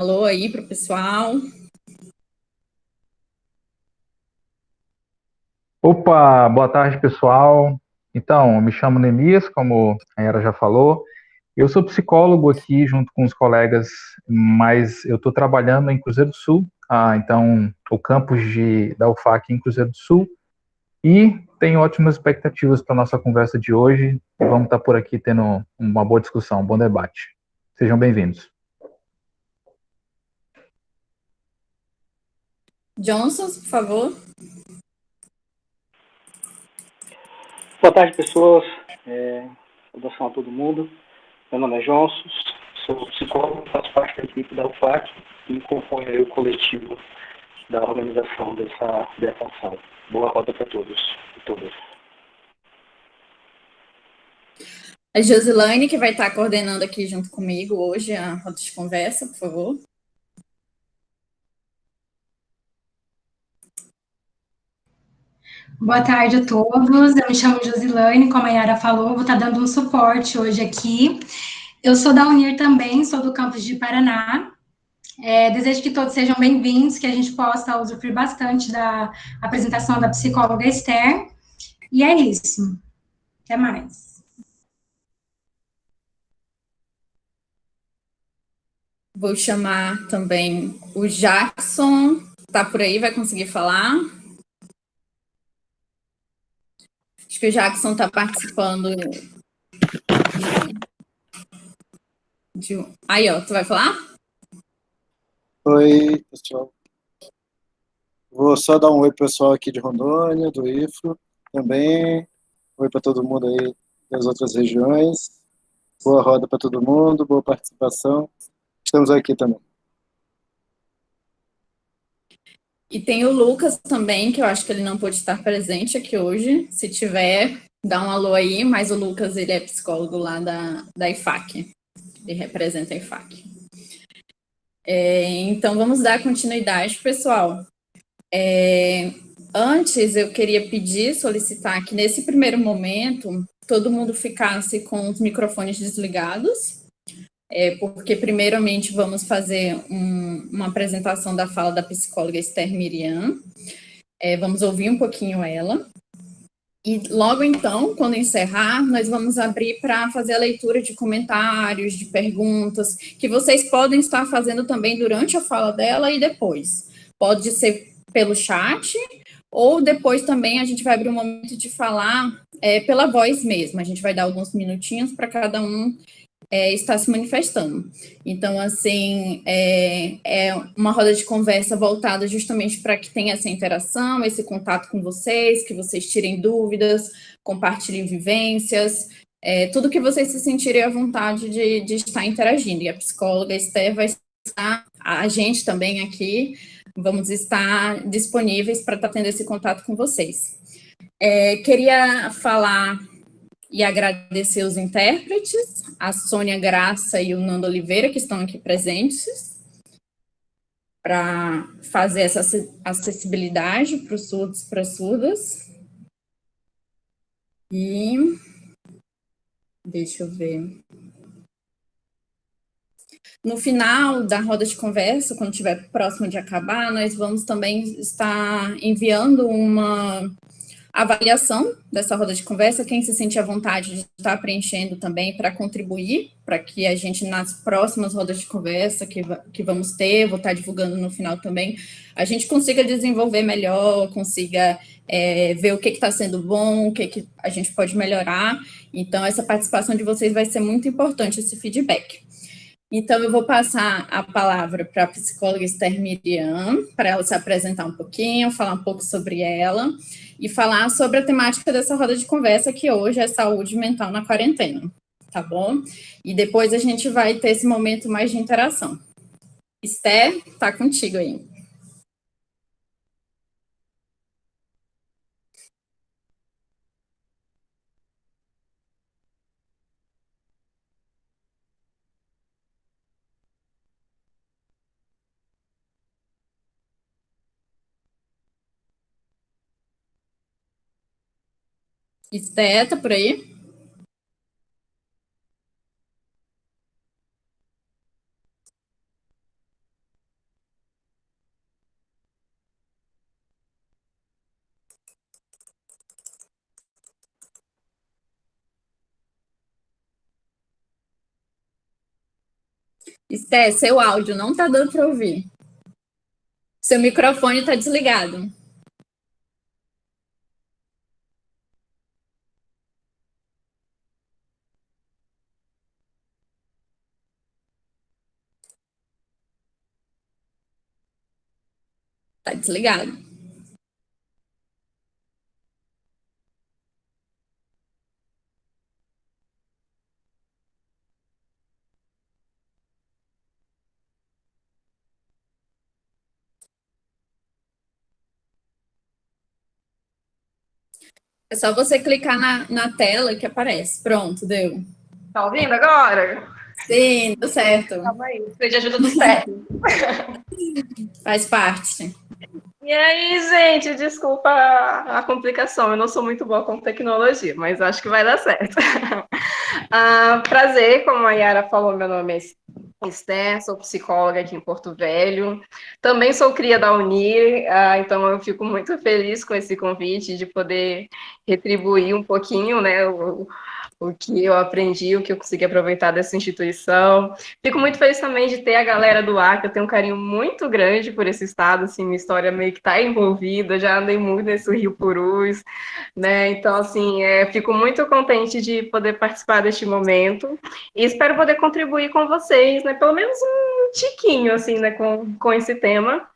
alô aí para o pessoal. Opa, boa tarde, pessoal. Então, eu me chamo Nemias, como a Yara já falou. Eu sou psicólogo aqui junto com os colegas, mas eu estou trabalhando em Cruzeiro do Sul, então o campus da UFAC em Cruzeiro do Sul, e tenho ótimas expectativas para a nossa conversa de hoje. Vamos estar por aqui tendo uma boa discussão, um bom debate. Sejam bem-vindos. Johnson, por favor. Boa tarde, pessoas. Saudação a todo mundo. Meu nome é Johnson, sou psicólogo, faço parte da equipe da UFAC e componho aí o coletivo da organização dessa ação. Boa roda para todos e todas. A Josilane, que vai estar coordenando aqui junto comigo hoje a roda de conversa, por favor. Boa tarde a todos, eu me chamo Josilane, como a Yara falou, vou estar dando um suporte hoje aqui. Eu sou da Unir também, sou do campus de Paraná. Desejo que todos sejam bem-vindos, que a gente possa usufruir bastante da apresentação da psicóloga Esther. E é isso. Até mais. Vou chamar também o Jackson, tá por aí, vai conseguir falar? Acho que o Jackson está participando Aí, ó, tu vai falar? Oi, pessoal. Vou só dar um oi pro pessoal aqui de Rondônia, do IFRO também. Oi para todo mundo aí das outras regiões. Boa roda para todo mundo, boa participação. Estamos aqui também. E tem o Lucas também, que eu acho que ele não pôde estar presente aqui hoje. Se tiver, dá um alô aí, mas o Lucas, ele é psicólogo lá da IFAC. Ele representa a IFAC. Então, vamos dar continuidade, pessoal. Antes, eu queria solicitar que nesse primeiro momento, todo mundo ficasse com os microfones desligados, porque primeiramente vamos fazer uma apresentação da fala da psicóloga Esther Miriam. Vamos ouvir um pouquinho ela. E logo então, quando encerrar, nós vamos abrir para fazer a leitura de comentários, de perguntas, que vocês podem estar fazendo também durante a fala dela e depois. Pode ser pelo chat, ou depois também a gente vai abrir um momento de falar pela voz mesmo. A gente vai dar alguns minutinhos para cada um estar se manifestando. Então, assim, é uma roda de conversa voltada justamente para que tenha essa interação, esse contato com vocês, que vocês tirem dúvidas, compartilhem vivências, tudo que vocês se sentirem à vontade de estar interagindo. E a psicóloga Esther vai estar, a gente também aqui, vamos estar disponíveis para estar tendo esse contato com vocês. Queria falar e agradecer os intérpretes, a Sônia Graça e o Nando Oliveira, que estão aqui presentes, para fazer essa acessibilidade para os surdos e para as surdas. E deixa eu ver. No final da roda de conversa, quando estiver próximo de acabar, nós vamos também estar enviando uma avaliação dessa roda de conversa, quem se sente à vontade de estar preenchendo também para contribuir, para que a gente, nas próximas rodas de conversa que vamos ter, vou estar divulgando no final também, a gente consiga desenvolver melhor, consiga ver o que está sendo bom, o que a gente pode melhorar. Então, essa participação de vocês vai ser muito importante, esse feedback. Então, eu vou passar a palavra para a psicóloga Esther Miriam, para ela se apresentar um pouquinho, falar um pouco sobre ela e falar sobre a temática dessa roda de conversa, que hoje é saúde mental na quarentena, tá bom? E depois a gente vai ter esse momento mais de interação. Esther, tá contigo aí. Esther, tá por aí? Esté, seu áudio não tá dando para ouvir. Seu microfone tá desligado. Tá desligado. É só você clicar na tela que aparece. Pronto, deu. Tá ouvindo agora? Sim, deu certo. Calma aí, precisa de ajuda dos técnicos. Faz parte. E aí, gente, desculpa a complicação, eu não sou muito boa com tecnologia, mas acho que vai dar certo. Prazer, como a Yara falou, meu nome é Esther, sou psicóloga aqui em Porto Velho, também sou cria da Unir, então eu fico muito feliz com esse convite de poder retribuir um pouquinho, né, o que eu aprendi, o que eu consegui aproveitar dessa instituição. Fico muito feliz também de ter a galera do Acre, eu tenho um carinho muito grande por esse estado, assim, minha história meio que está envolvida, já andei muito nesse Rio Purus, né, então, assim, fico muito contente de poder participar deste momento e espero poder contribuir com vocês, né, pelo menos um tiquinho, assim, né, com esse tema,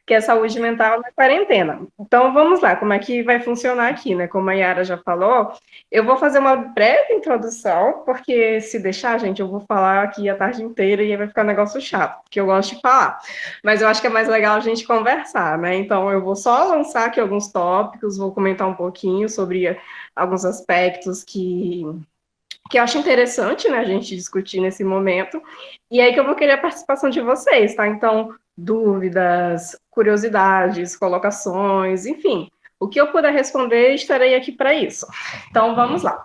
que é saúde mental na quarentena. Então, vamos lá, como é que vai funcionar aqui, né, como a Yara já falou, eu vou fazer uma breve introdução, porque se deixar, gente, eu vou falar aqui a tarde inteira e aí vai ficar um negócio chato, porque eu gosto de falar. Mas eu acho que é mais legal a gente conversar, né? Então eu vou só lançar aqui alguns tópicos, vou comentar um pouquinho sobre alguns aspectos que eu acho interessante, né, a gente discutir nesse momento, e aí que eu vou querer a participação de vocês, tá? Então, dúvidas, curiosidades, colocações, enfim, o que eu puder responder, estarei aqui para isso. Então, vamos lá.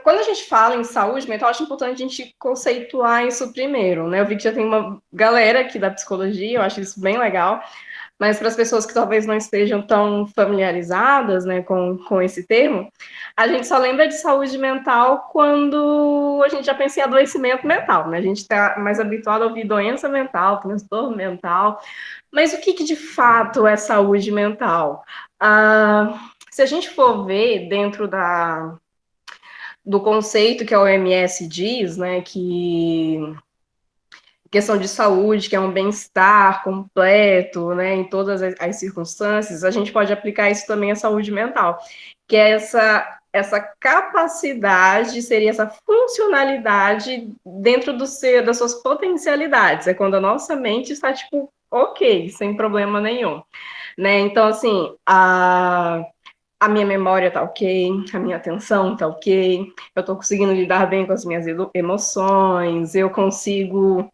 Quando a gente fala em saúde mental, acho importante a gente conceituar isso primeiro, né? Eu vi que já tem uma galera aqui da psicologia, eu acho isso bem legal, mas para as pessoas que talvez não estejam tão familiarizadas, né, com esse termo, a gente só lembra de saúde mental quando a gente já pensa em adoecimento mental, né? A gente está mais habituado a ouvir doença mental, transtorno mental, mas o que de fato é saúde mental? Se a gente for ver dentro do conceito que a OMS diz, né, que questão de saúde, que é um bem-estar completo, né, em todas as circunstâncias, a gente pode aplicar isso também à saúde mental, que é essa capacidade, seria essa funcionalidade dentro das suas potencialidades, é quando a nossa mente está, tipo, ok, sem problema nenhum, né, então, assim, a minha memória tá ok, a minha atenção tá ok, eu tô conseguindo lidar bem com as minhas emoções, eu consigo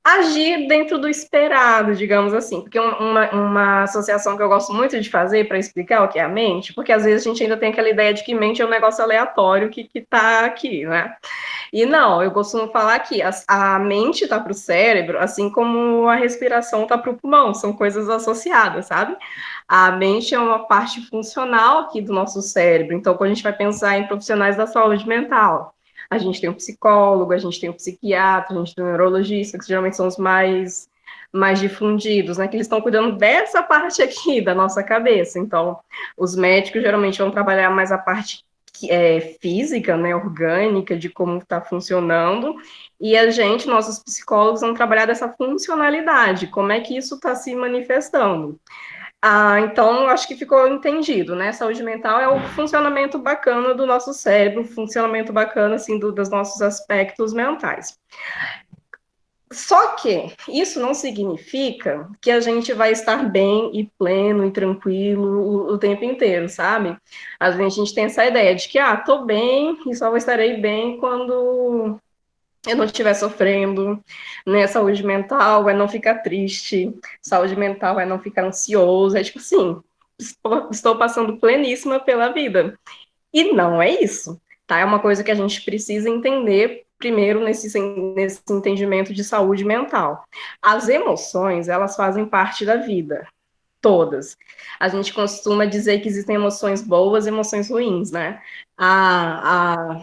agir dentro do esperado, digamos assim, porque uma associação que eu gosto muito de fazer para explicar o que é a mente, porque às vezes a gente ainda tem aquela ideia de que mente é um negócio aleatório que tá aqui, né? E não, eu costumo falar que a mente tá para o cérebro, assim como a respiração tá para o pulmão, são coisas associadas, sabe? A mente é uma parte funcional aqui do nosso cérebro, então quando a gente vai pensar em profissionais da saúde mental, a gente tem um psicólogo, a gente tem um psiquiatra, a gente tem um neurologista, que geralmente são os mais difundidos, né, que eles estão cuidando dessa parte aqui da nossa cabeça. Então, os médicos geralmente vão trabalhar mais a parte física, né, orgânica, de como está funcionando, e a gente, nossos psicólogos, vão trabalhar dessa funcionalidade, como é que isso está se manifestando. Então, acho que ficou entendido, né? Saúde mental é o funcionamento bacana do nosso cérebro, funcionamento bacana, assim, dos nossos aspectos mentais. Só que isso não significa que a gente vai estar bem e pleno e tranquilo o tempo inteiro, sabe? Às vezes a gente tem essa ideia de que, tô bem e só estarei bem quando eu não estiver sofrendo, né? Saúde mental é não ficar triste, saúde mental é não ficar ansioso, é tipo assim, estou passando pleníssima pela vida. E não é isso, tá? É uma coisa que a gente precisa entender primeiro nesse entendimento de saúde mental. As emoções, elas fazem parte da vida, todas. A gente costuma dizer que existem emoções boas e emoções ruins, né? A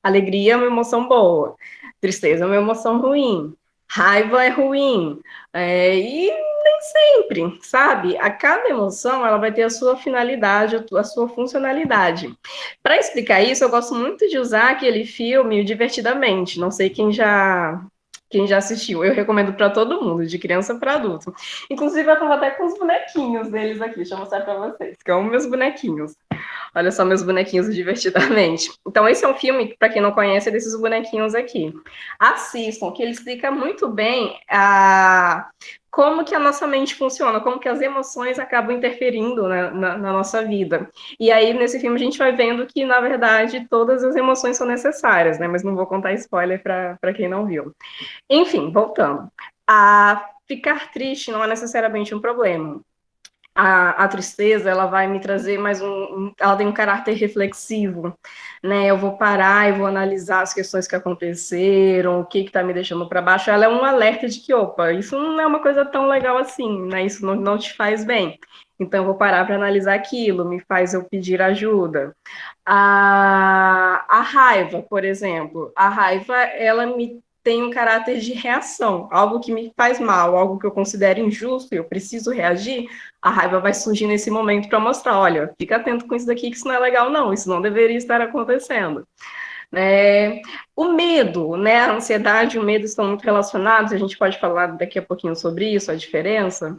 alegria é uma emoção boa. Tristeza é uma emoção ruim, raiva é ruim, e nem sempre, sabe? A cada emoção, ela vai ter a sua finalidade, a sua funcionalidade. Para explicar isso, eu gosto muito de usar aquele filme Divertidamente. Não sei quem já assistiu. Eu recomendo para todo mundo, de criança para adulto. Inclusive, eu estava até com os bonequinhos deles aqui. Deixa eu mostrar para vocês, que são meus bonequinhos. Olha só meus bonequinhos Divertidamente. Então, esse é um filme, para quem não conhece, é desses bonequinhos aqui. Assistam, que ele explica muito bem como que a nossa mente funciona, como que as emoções acabam interferindo na nossa vida. E aí, nesse filme, a gente vai vendo que, na verdade, todas as emoções são necessárias, né? Mas não vou contar spoiler para quem não viu. Enfim, voltando. Ficar triste não é necessariamente um problema. A tristeza, ela vai me trazer mais ela tem um caráter reflexivo, né? Eu vou parar e vou analisar as questões que aconteceram, o que está me deixando para baixo. Ela é um alerta de que, opa, isso não é uma coisa tão legal assim, né? Isso não te faz bem. Então, eu vou parar para analisar aquilo, me faz eu pedir ajuda. A raiva, por exemplo, a raiva, ela me tem um caráter de reação, algo que me faz mal, algo que eu considero injusto, eu preciso reagir, a raiva vai surgir nesse momento para mostrar, olha, fica atento com isso daqui, que isso não é legal não, isso não deveria estar acontecendo. O medo, né, a ansiedade e o medo estão muito relacionados, a gente pode falar daqui a pouquinho sobre isso, a diferença.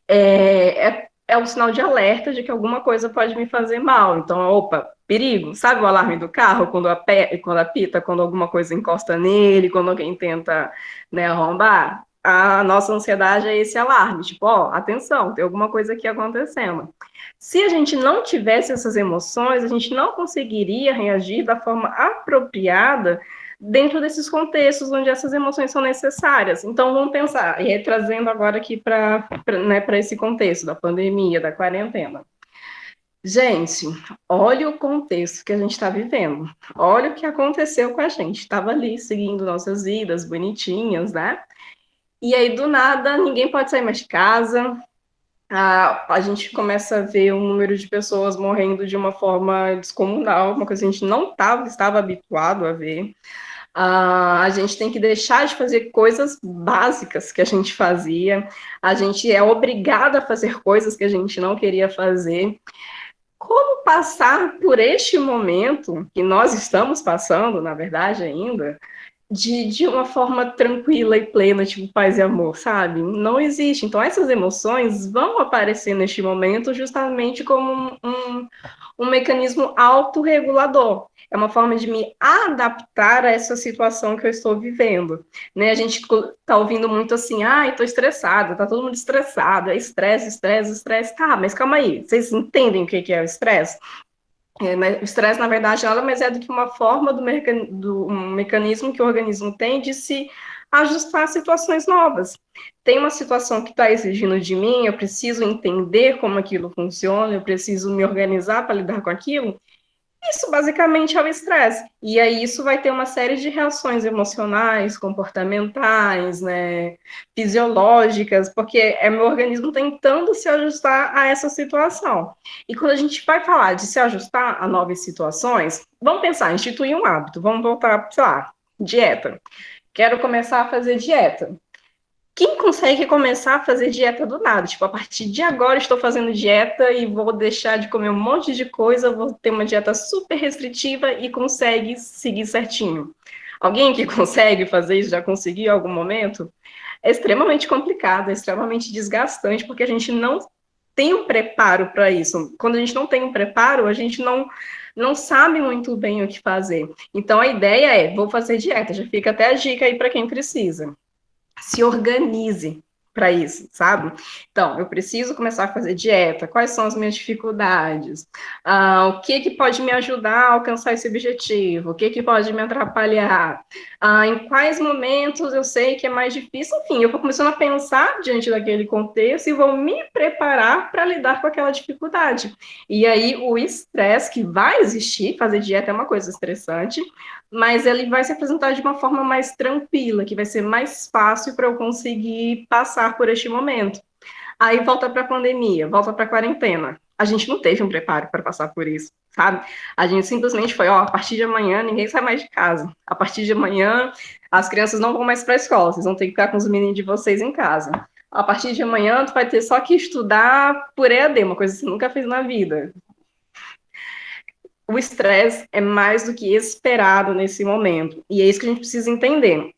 É um sinal de alerta de que alguma coisa pode me fazer mal. Então, opa, perigo. Sabe o alarme do carro, quando apita, quando alguma coisa encosta nele, quando alguém tenta, né, arrombar? A nossa ansiedade é esse alarme, tipo, ó, atenção, tem alguma coisa aqui acontecendo. Se a gente não tivesse essas emoções, a gente não conseguiria reagir da forma apropriada dentro desses contextos onde essas emoções são necessárias. Então, vamos pensar, e trazendo agora aqui para esse contexto da pandemia, da quarentena. Gente, olha o contexto que a gente está vivendo. Olha o que aconteceu com a gente. Estava ali seguindo nossas vidas bonitinhas, né? E aí, do nada, ninguém pode sair mais de casa. A gente começa a ver um número de pessoas morrendo de uma forma descomunal, uma coisa que a gente não estava habituado a ver. A gente tem que deixar de fazer coisas básicas que a gente fazia, a gente é obrigada a fazer coisas que a gente não queria fazer. Como passar por este momento que nós estamos passando, na verdade, ainda, de uma forma tranquila e plena, tipo paz e amor, sabe? Não existe. Então, essas emoções vão aparecer neste momento justamente como um mecanismo autorregulador. É uma forma de me adaptar a essa situação que eu estou vivendo. Né? A gente está ouvindo muito assim, estou estressada, está todo mundo estressado, é estresse, estresse, estresse. Tá, mas calma aí, vocês entendem o que é o estresse? O estresse, na verdade, nada mais é do que uma forma um mecanismo que o organismo tem de se ajustar a situações novas. Tem uma situação que está exigindo de mim, eu preciso entender como aquilo funciona, eu preciso me organizar para lidar com aquilo. Isso basicamente é o estresse. E aí isso vai ter uma série de reações emocionais, comportamentais, né, fisiológicas, porque é meu organismo tentando se ajustar a essa situação. E quando a gente vai falar de se ajustar a novas situações, vamos pensar, instituir um hábito, vamos voltar, sei lá, dieta. Quero começar a fazer dieta. Quem consegue começar a fazer dieta do nada? Tipo, a partir de agora estou fazendo dieta e vou deixar de comer um monte de coisa, vou ter uma dieta super restritiva e consegue seguir certinho. Alguém que consegue fazer isso, já conseguiu em algum momento? É extremamente complicado, é extremamente desgastante, porque a gente não tem um preparo para isso. Quando a gente não tem um preparo, a gente não sabe muito bem o que fazer. Então, a ideia é, vou fazer dieta, já fica até a dica aí para quem precisa. Se organize para isso, sabe? Então, eu preciso começar a fazer dieta, quais são as minhas dificuldades, o que pode me ajudar a alcançar esse objetivo, o que pode me atrapalhar, em quais momentos eu sei que é mais difícil, enfim, eu vou começando a pensar diante daquele contexto e vou me preparar para lidar com aquela dificuldade. E aí, o estresse que vai existir, fazer dieta é uma coisa estressante, mas ele vai se apresentar de uma forma mais tranquila, que vai ser mais fácil para eu conseguir passar por este momento. Aí volta para a pandemia, volta para a quarentena. A gente não teve um preparo para passar por isso. sabe? A gente simplesmente foi, ó, a partir de amanhã ninguém sai mais de casa. A partir de amanhã as crianças não vão mais para a escola, vocês vão ter que ficar com os meninos de vocês em casa. A partir de amanhã tu vai ter só que estudar por EAD, uma coisa que você nunca fez na vida. O estresse é mais do que esperado nesse momento, e é isso que a gente precisa entender.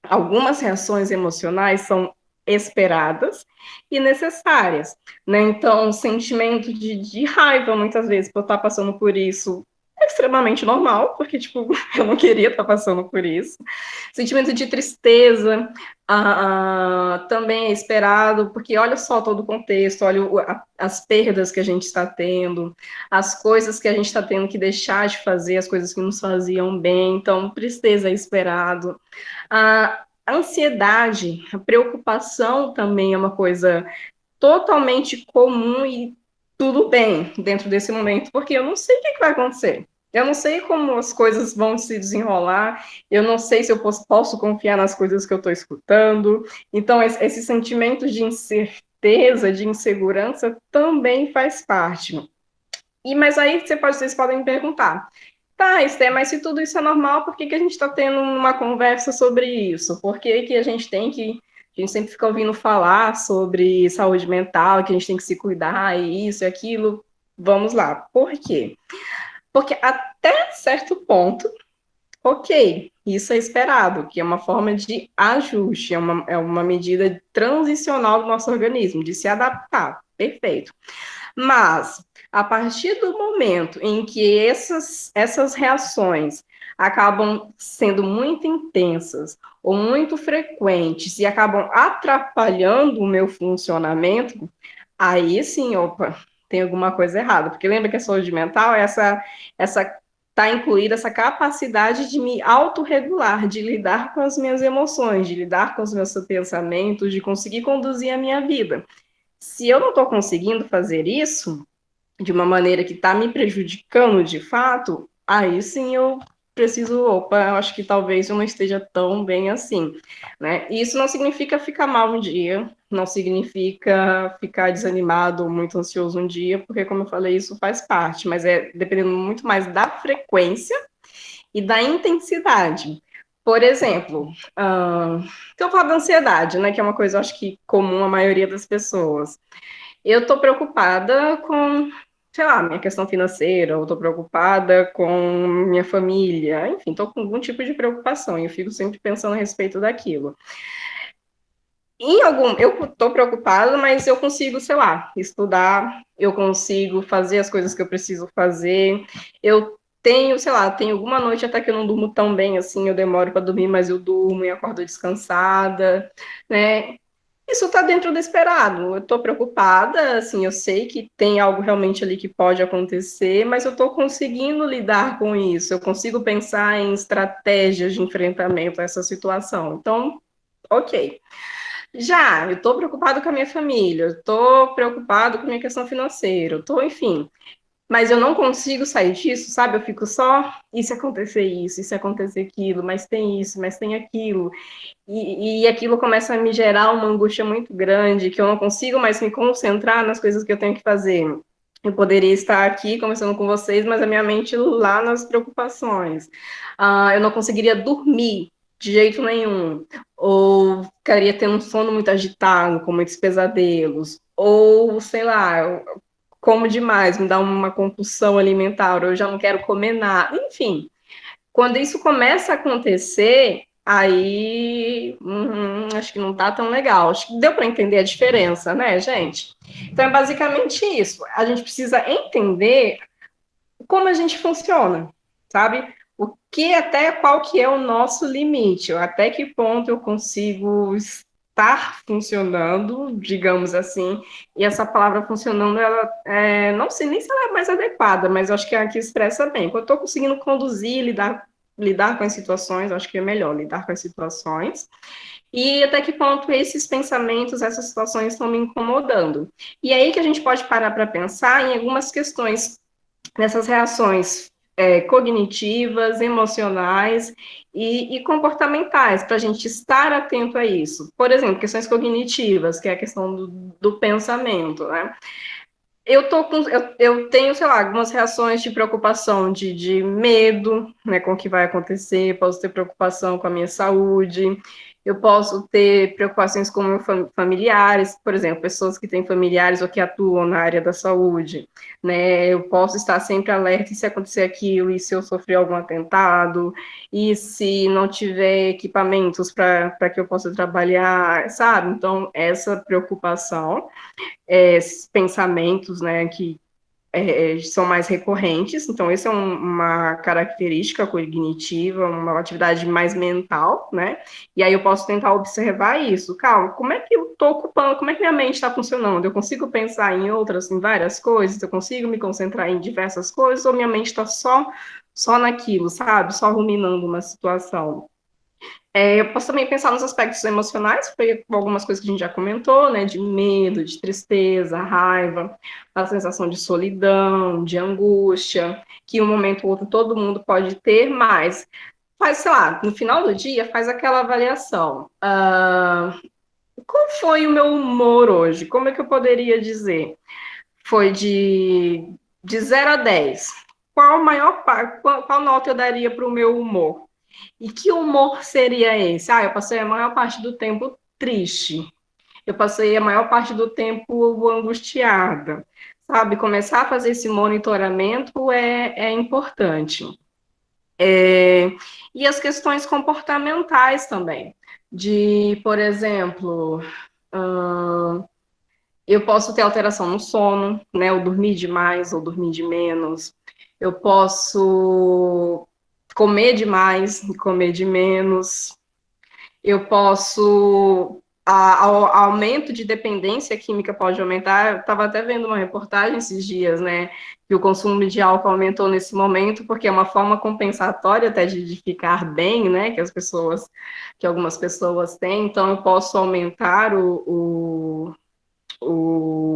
Algumas reações emocionais são esperadas e necessárias, né? Então, o sentimento de raiva, muitas vezes, por estar passando por isso, é extremamente normal, porque, tipo, eu não queria estar passando por isso. Sentimento de tristeza também é esperado, porque olha só todo o contexto, olha as perdas que a gente está tendo, as coisas que a gente está tendo que deixar de fazer, as coisas que nos faziam bem, então, tristeza é esperado. A ansiedade, a preocupação também é uma coisa totalmente comum e tudo bem dentro desse momento, porque eu não sei o que vai acontecer. Eu não sei como as coisas vão se desenrolar, eu não sei se eu posso confiar nas coisas que eu estou escutando. Então, esse sentimento de incerteza, de insegurança, também faz parte. Mas aí vocês podem me perguntar, tá, Esther, mas se tudo isso é normal, por que a gente está tendo uma conversa sobre isso? Por que a gente tem que... A gente sempre fica ouvindo falar sobre saúde mental, que a gente tem que se cuidar, e isso e aquilo. Vamos lá. Por quê? Porque até certo ponto, ok, isso é esperado, que é uma forma de ajuste, é uma medida transicional do nosso organismo, de se adaptar. Perfeito. Mas, a partir do momento em que essas reações acabam sendo muito intensas ou muito frequentes e acabam atrapalhando o meu funcionamento, aí sim, opa, tem alguma coisa errada. Porque lembra que a saúde mental é essa está incluída essa capacidade de me autorregular, de lidar com as minhas emoções, de lidar com os meus pensamentos, de conseguir conduzir a minha vida. Se eu não estou conseguindo fazer isso de uma maneira que está me prejudicando de fato, aí sim eu preciso, opa, eu acho que talvez eu não esteja tão bem assim, né? E isso não significa ficar mal um dia, não significa ficar desanimado ou muito ansioso um dia, porque, como eu falei, isso faz parte, mas é dependendo muito mais da frequência e da intensidade. Por exemplo, eu falo da ansiedade, né, que é uma coisa, eu acho que comum à maioria das pessoas. Eu estou preocupada com, sei lá, minha questão financeira, ou estou preocupada com minha família, enfim, estou com algum tipo de preocupação, e eu fico sempre pensando a respeito daquilo. Eu estou preocupada, mas eu consigo, sei lá, estudar, eu consigo fazer as coisas que eu preciso fazer, eu tenho, sei lá, tem alguma noite até que eu não durmo tão bem assim, eu demoro para dormir, mas eu durmo e acordo descansada, né? Isso está dentro do esperado. Eu estou preocupada, assim, eu sei que tem algo realmente ali que pode acontecer, mas eu estou conseguindo lidar com isso. Eu consigo pensar em estratégias de enfrentamento a essa situação. Então, ok. Já, eu estou preocupado com a minha família, eu estou preocupado com a minha questão financeira, eu estou, enfim. Mas eu não consigo sair disso, sabe? Eu fico só, e se acontecer isso, e se acontecer aquilo, mas tem isso, mas tem aquilo. E aquilo começa a me gerar uma angústia muito grande, que eu não consigo mais me concentrar nas coisas que eu tenho que fazer. Eu poderia estar aqui conversando com vocês, mas a minha mente lá nas preocupações. Eu não conseguiria dormir de jeito nenhum. Ou ficaria tendo um sono muito agitado, com muitos pesadelos. Ou, sei lá, eu como demais, me dá uma compulsão alimentar, ou eu já não quero comer nada. Enfim, quando isso começa a acontecer, aí acho que não tá tão legal. Acho que deu para entender a diferença, né, gente? Então é basicamente isso. A gente precisa entender como a gente funciona, sabe? Até qual que é o nosso limite, até que ponto eu consigo estar funcionando, digamos assim, e essa palavra funcionando, ela não sei nem se ela é mais adequada, mas eu acho que é a que expressa bem. Quando eu estou conseguindo conduzir, lidar com as situações, acho que é melhor lidar com as situações, e até que ponto esses pensamentos, essas situações estão me incomodando. E aí que a gente pode parar para pensar em algumas questões nessas reações cognitivas, emocionais e comportamentais, para a gente estar atento a isso. Por exemplo, questões cognitivas, que é a questão do pensamento, né? eu tenho, sei lá, algumas reações de preocupação, de medo, né, com o que vai acontecer, posso ter preocupação com a minha saúde, eu posso ter preocupações com meus familiares, por exemplo, pessoas que têm familiares ou que atuam na área da saúde, né, eu posso estar sempre alerta se acontecer aquilo, e se eu sofrer algum atentado, e se não tiver equipamentos para que eu possa trabalhar, sabe? Então, essa preocupação, esses pensamentos, né, que são mais recorrentes, então essa é uma característica cognitiva, uma atividade mais mental, né, e aí eu posso tentar observar isso, calma, como é que eu estou ocupando, como é que minha mente está funcionando, eu consigo pensar em várias coisas, eu consigo me concentrar em diversas coisas, ou minha mente está só naquilo, sabe, só ruminando uma situação. Eu posso também pensar nos aspectos emocionais, foi algumas coisas que a gente já comentou, né, de medo, de tristeza, raiva, a sensação de solidão, de angústia, que um momento ou outro todo mundo pode ter, mas faz, sei lá, no final do dia, faz aquela avaliação. Qual foi o meu humor hoje? Como é que eu poderia dizer? Foi de 0 a 10. Qual nota eu daria para o meu humor? E que humor seria esse? Eu passei a maior parte do tempo triste. Eu passei a maior parte do tempo angustiada. Sabe, começar a fazer esse monitoramento é importante. E as questões comportamentais também. De, por exemplo, eu posso ter alteração no sono, né? Ou dormir demais ou dormir de menos. Eu posso comer demais e comer de menos. Eu posso... aumento de dependência química pode aumentar. Eu estava até vendo uma reportagem esses dias, né? Que o consumo de álcool aumentou nesse momento, porque é uma forma compensatória até de ficar bem, né? Que algumas pessoas têm. Então, eu posso aumentar o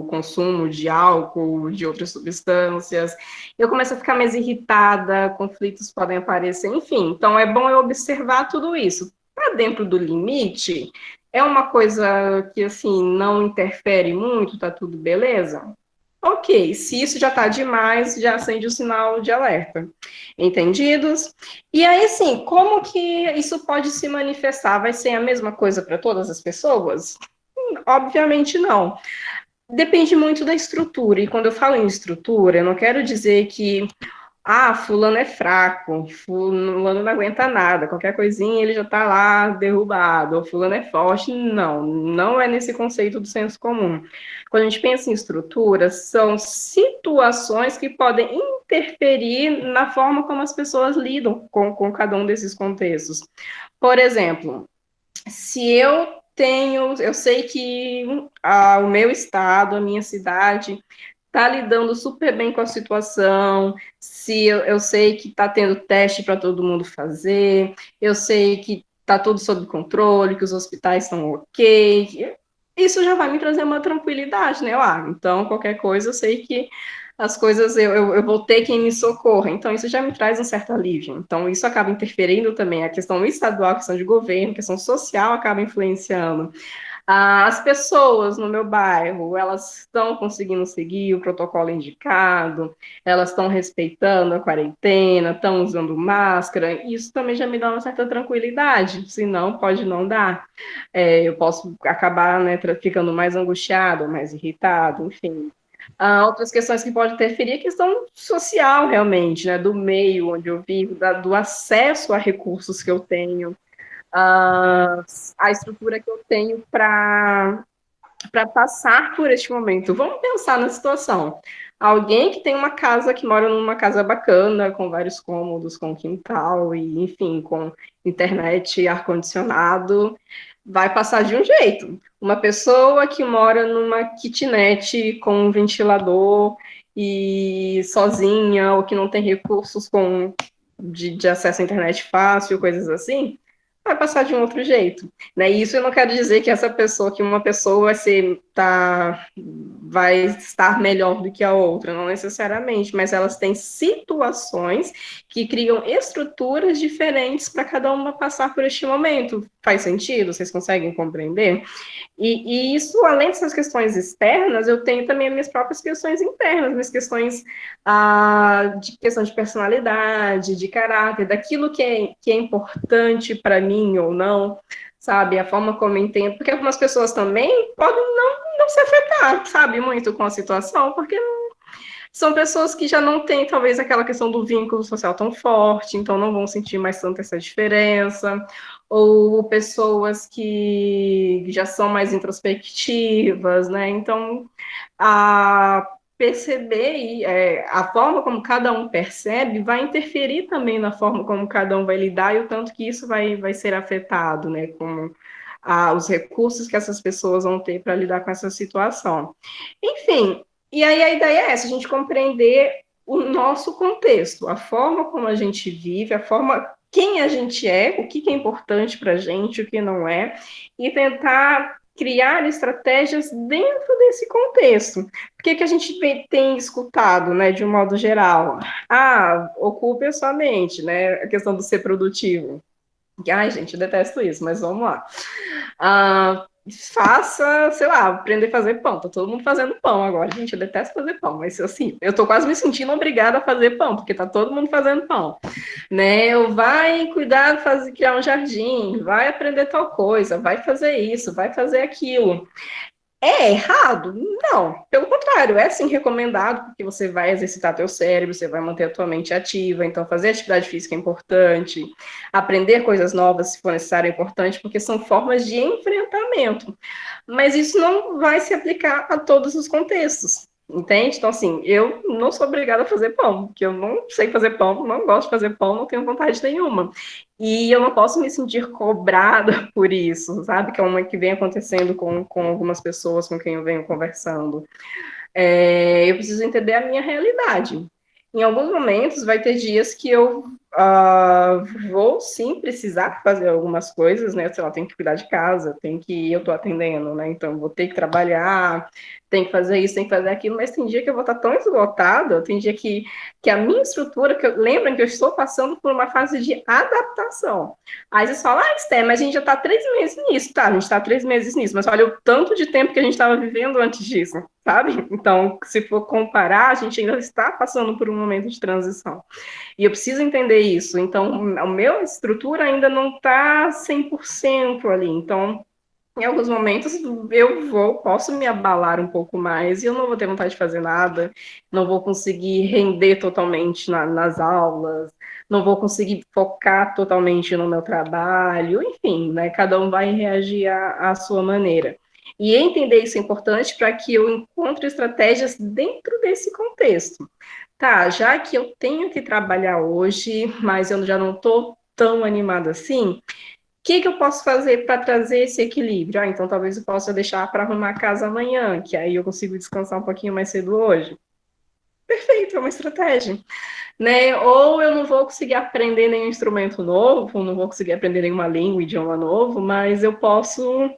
consumo de álcool, de outras substâncias, eu começo a ficar mais irritada, conflitos podem aparecer, enfim. Então, é bom eu observar tudo isso. Está dentro do limite? É uma coisa que, assim, não interfere muito, tá tudo beleza? Ok, se isso já está demais, já acende o sinal de alerta. Entendidos? E aí, assim, como que isso pode se manifestar? Vai ser a mesma coisa para todas as pessoas? Obviamente não. Depende muito da estrutura, e quando eu falo em estrutura, eu não quero dizer que, fulano é fraco, fulano não aguenta nada, qualquer coisinha ele já está lá derrubado, ou fulano é forte. Não, não é nesse conceito do senso comum. Quando a gente pensa em estrutura, são situações que podem interferir na forma como as pessoas lidam com cada um desses contextos. Por exemplo, se eu sei que o meu estado, a minha cidade, está lidando super bem com a situação, se eu sei que está tendo teste para todo mundo fazer, eu sei que está tudo sob controle, que os hospitais estão ok, isso já vai me trazer uma tranquilidade, né? Então, qualquer coisa, eu sei que as coisas, eu vou ter quem me socorra. Então, isso já me traz um certo alívio. Então, isso acaba interferindo também. A questão estadual, a questão de governo, a questão social acaba influenciando. As pessoas no meu bairro, elas estão conseguindo seguir o protocolo indicado, elas estão respeitando a quarentena, estão usando máscara, isso também já me dá uma certa tranquilidade, senão pode não dar. Eu posso acabar, né, ficando mais angustiado, mais irritado, enfim. Outras questões que podem interferir é a questão social, realmente, né, do meio onde eu vivo, do acesso a recursos que eu tenho, a estrutura que eu tenho para passar por este momento. Vamos pensar na situação. Alguém que tem uma casa, que mora numa casa bacana, com vários cômodos, com quintal, e enfim, com internet e ar-condicionado, vai passar de um jeito. Uma pessoa que mora numa kitnet com um ventilador e sozinha, ou que não tem recursos de acesso à internet fácil, coisas assim, vai passar de um outro jeito, né? E isso eu não quero dizer que uma pessoa vai ser, vai estar melhor do que a outra, não necessariamente, mas elas têm situações que criam estruturas diferentes para cada uma passar por este momento. Faz sentido? Vocês conseguem compreender? E isso, além dessas questões externas, eu tenho também as minhas próprias questões internas, minhas questões de questão de personalidade, de caráter, daquilo que é importante para mim ou não, sabe? A forma como eu entendo, porque algumas pessoas também podem não se afetar, sabe, muito com a situação, porque são pessoas que já não têm, talvez, aquela questão do vínculo social tão forte, então não vão sentir mais tanto essa diferença, ou pessoas que já são mais introspectivas, né? Então, a perceber e a forma como cada um percebe vai interferir também na forma como cada um vai lidar e o tanto que isso vai ser afetado, né? Com os recursos que essas pessoas vão ter para lidar com essa situação. Enfim, e aí a ideia é essa, a gente compreender o nosso contexto, a forma como a gente vive, a forma quem a gente é, o que é importante para a gente, o que não é, e tentar criar estratégias dentro desse contexto. O que a gente tem escutado, né, de um modo geral? Ocupe a sua mente, né, a questão do ser produtivo. Ai, gente, eu detesto isso, mas vamos lá. Faça, sei lá, aprender a fazer pão. Tá todo mundo fazendo pão agora. Gente, eu detesto fazer pão, mas assim, eu tô quase me sentindo obrigada a fazer pão, porque tá todo mundo fazendo pão, né? Eu vai cuidar, criar um jardim, vai aprender tal coisa, vai fazer isso, vai fazer aquilo. É errado? Não, pelo contrário, é sim recomendado, porque você vai exercitar teu cérebro, você vai manter a tua mente ativa, então fazer atividade física é importante, aprender coisas novas, se for necessário, é importante, porque são formas de enfrentamento, mas isso não vai se aplicar a todos os contextos, entende? Então, assim, eu não sou obrigada a fazer pão, porque eu não sei fazer pão, não gosto de fazer pão, não tenho vontade nenhuma. E eu não posso me sentir cobrada por isso, sabe? Que é uma que vem acontecendo com algumas pessoas com quem eu venho conversando. Eu preciso entender a minha realidade. Em alguns momentos, vai ter dias que eu vou sim precisar fazer algumas coisas, né? Sei lá, tenho que cuidar de casa, eu tô atendendo, né? Então, vou ter que trabalhar, tem que fazer isso, tem que fazer aquilo, mas tem dia que eu vou estar tão esgotada, tem dia que a minha estrutura, lembram que eu estou passando por uma fase de adaptação. Aí vocês falam, Esther, mas a gente já está 3 meses nisso, tá? A gente está 3 meses nisso, mas olha o tanto de tempo que a gente estava vivendo antes disso, sabe? Então, se for comparar, a gente ainda está passando por um momento de transição. E eu preciso entender isso. Então, a minha estrutura ainda não está 100% ali. Então, em alguns momentos posso me abalar um pouco mais e eu não vou ter vontade de fazer nada, não vou conseguir render totalmente nas aulas, não vou conseguir focar totalmente no meu trabalho, enfim, né? Cada um vai reagir à sua maneira. E entender isso é importante para que eu encontre estratégias dentro desse contexto. Tá, já que eu tenho que trabalhar hoje, mas eu já não estou tão animada assim, o que eu posso fazer para trazer esse equilíbrio? Então talvez eu possa deixar para arrumar a casa amanhã, que aí eu consigo descansar um pouquinho mais cedo hoje. Perfeito, é uma estratégia. Né? Ou eu não vou conseguir aprender nenhum instrumento novo, não vou conseguir aprender nenhuma língua, idioma novo, mas eu posso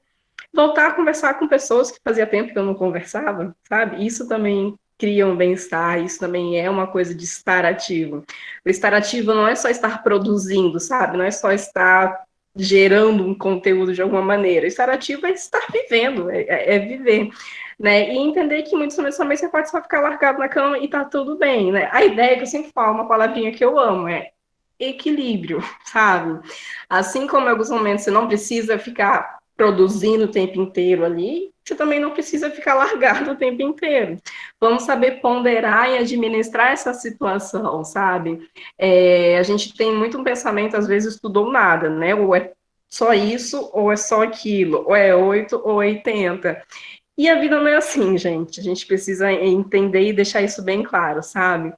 voltar a conversar com pessoas que fazia tempo que eu não conversava, sabe? Isso também cria um bem-estar, isso também é uma coisa de estar ativo. O estar ativo não é só estar produzindo, sabe? Não é só estar gerando um conteúdo de alguma maneira. Estar ativo é estar vivendo, é viver, né? E entender que muitos momentos também você pode só ficar largado na cama e tá tudo bem, né? A ideia que eu sempre falo, uma palavrinha que eu amo, é equilíbrio, sabe? Assim como em alguns momentos você não precisa ficar produzindo o tempo inteiro ali, você também não precisa ficar largado o tempo inteiro. Vamos saber ponderar e administrar essa situação, sabe? A gente tem muito um pensamento, às vezes, tudo ou nada, né? Ou é só isso, ou é só aquilo, ou é 8 ou 80. E a vida não é assim, gente. A gente precisa entender e deixar isso bem claro, sabe?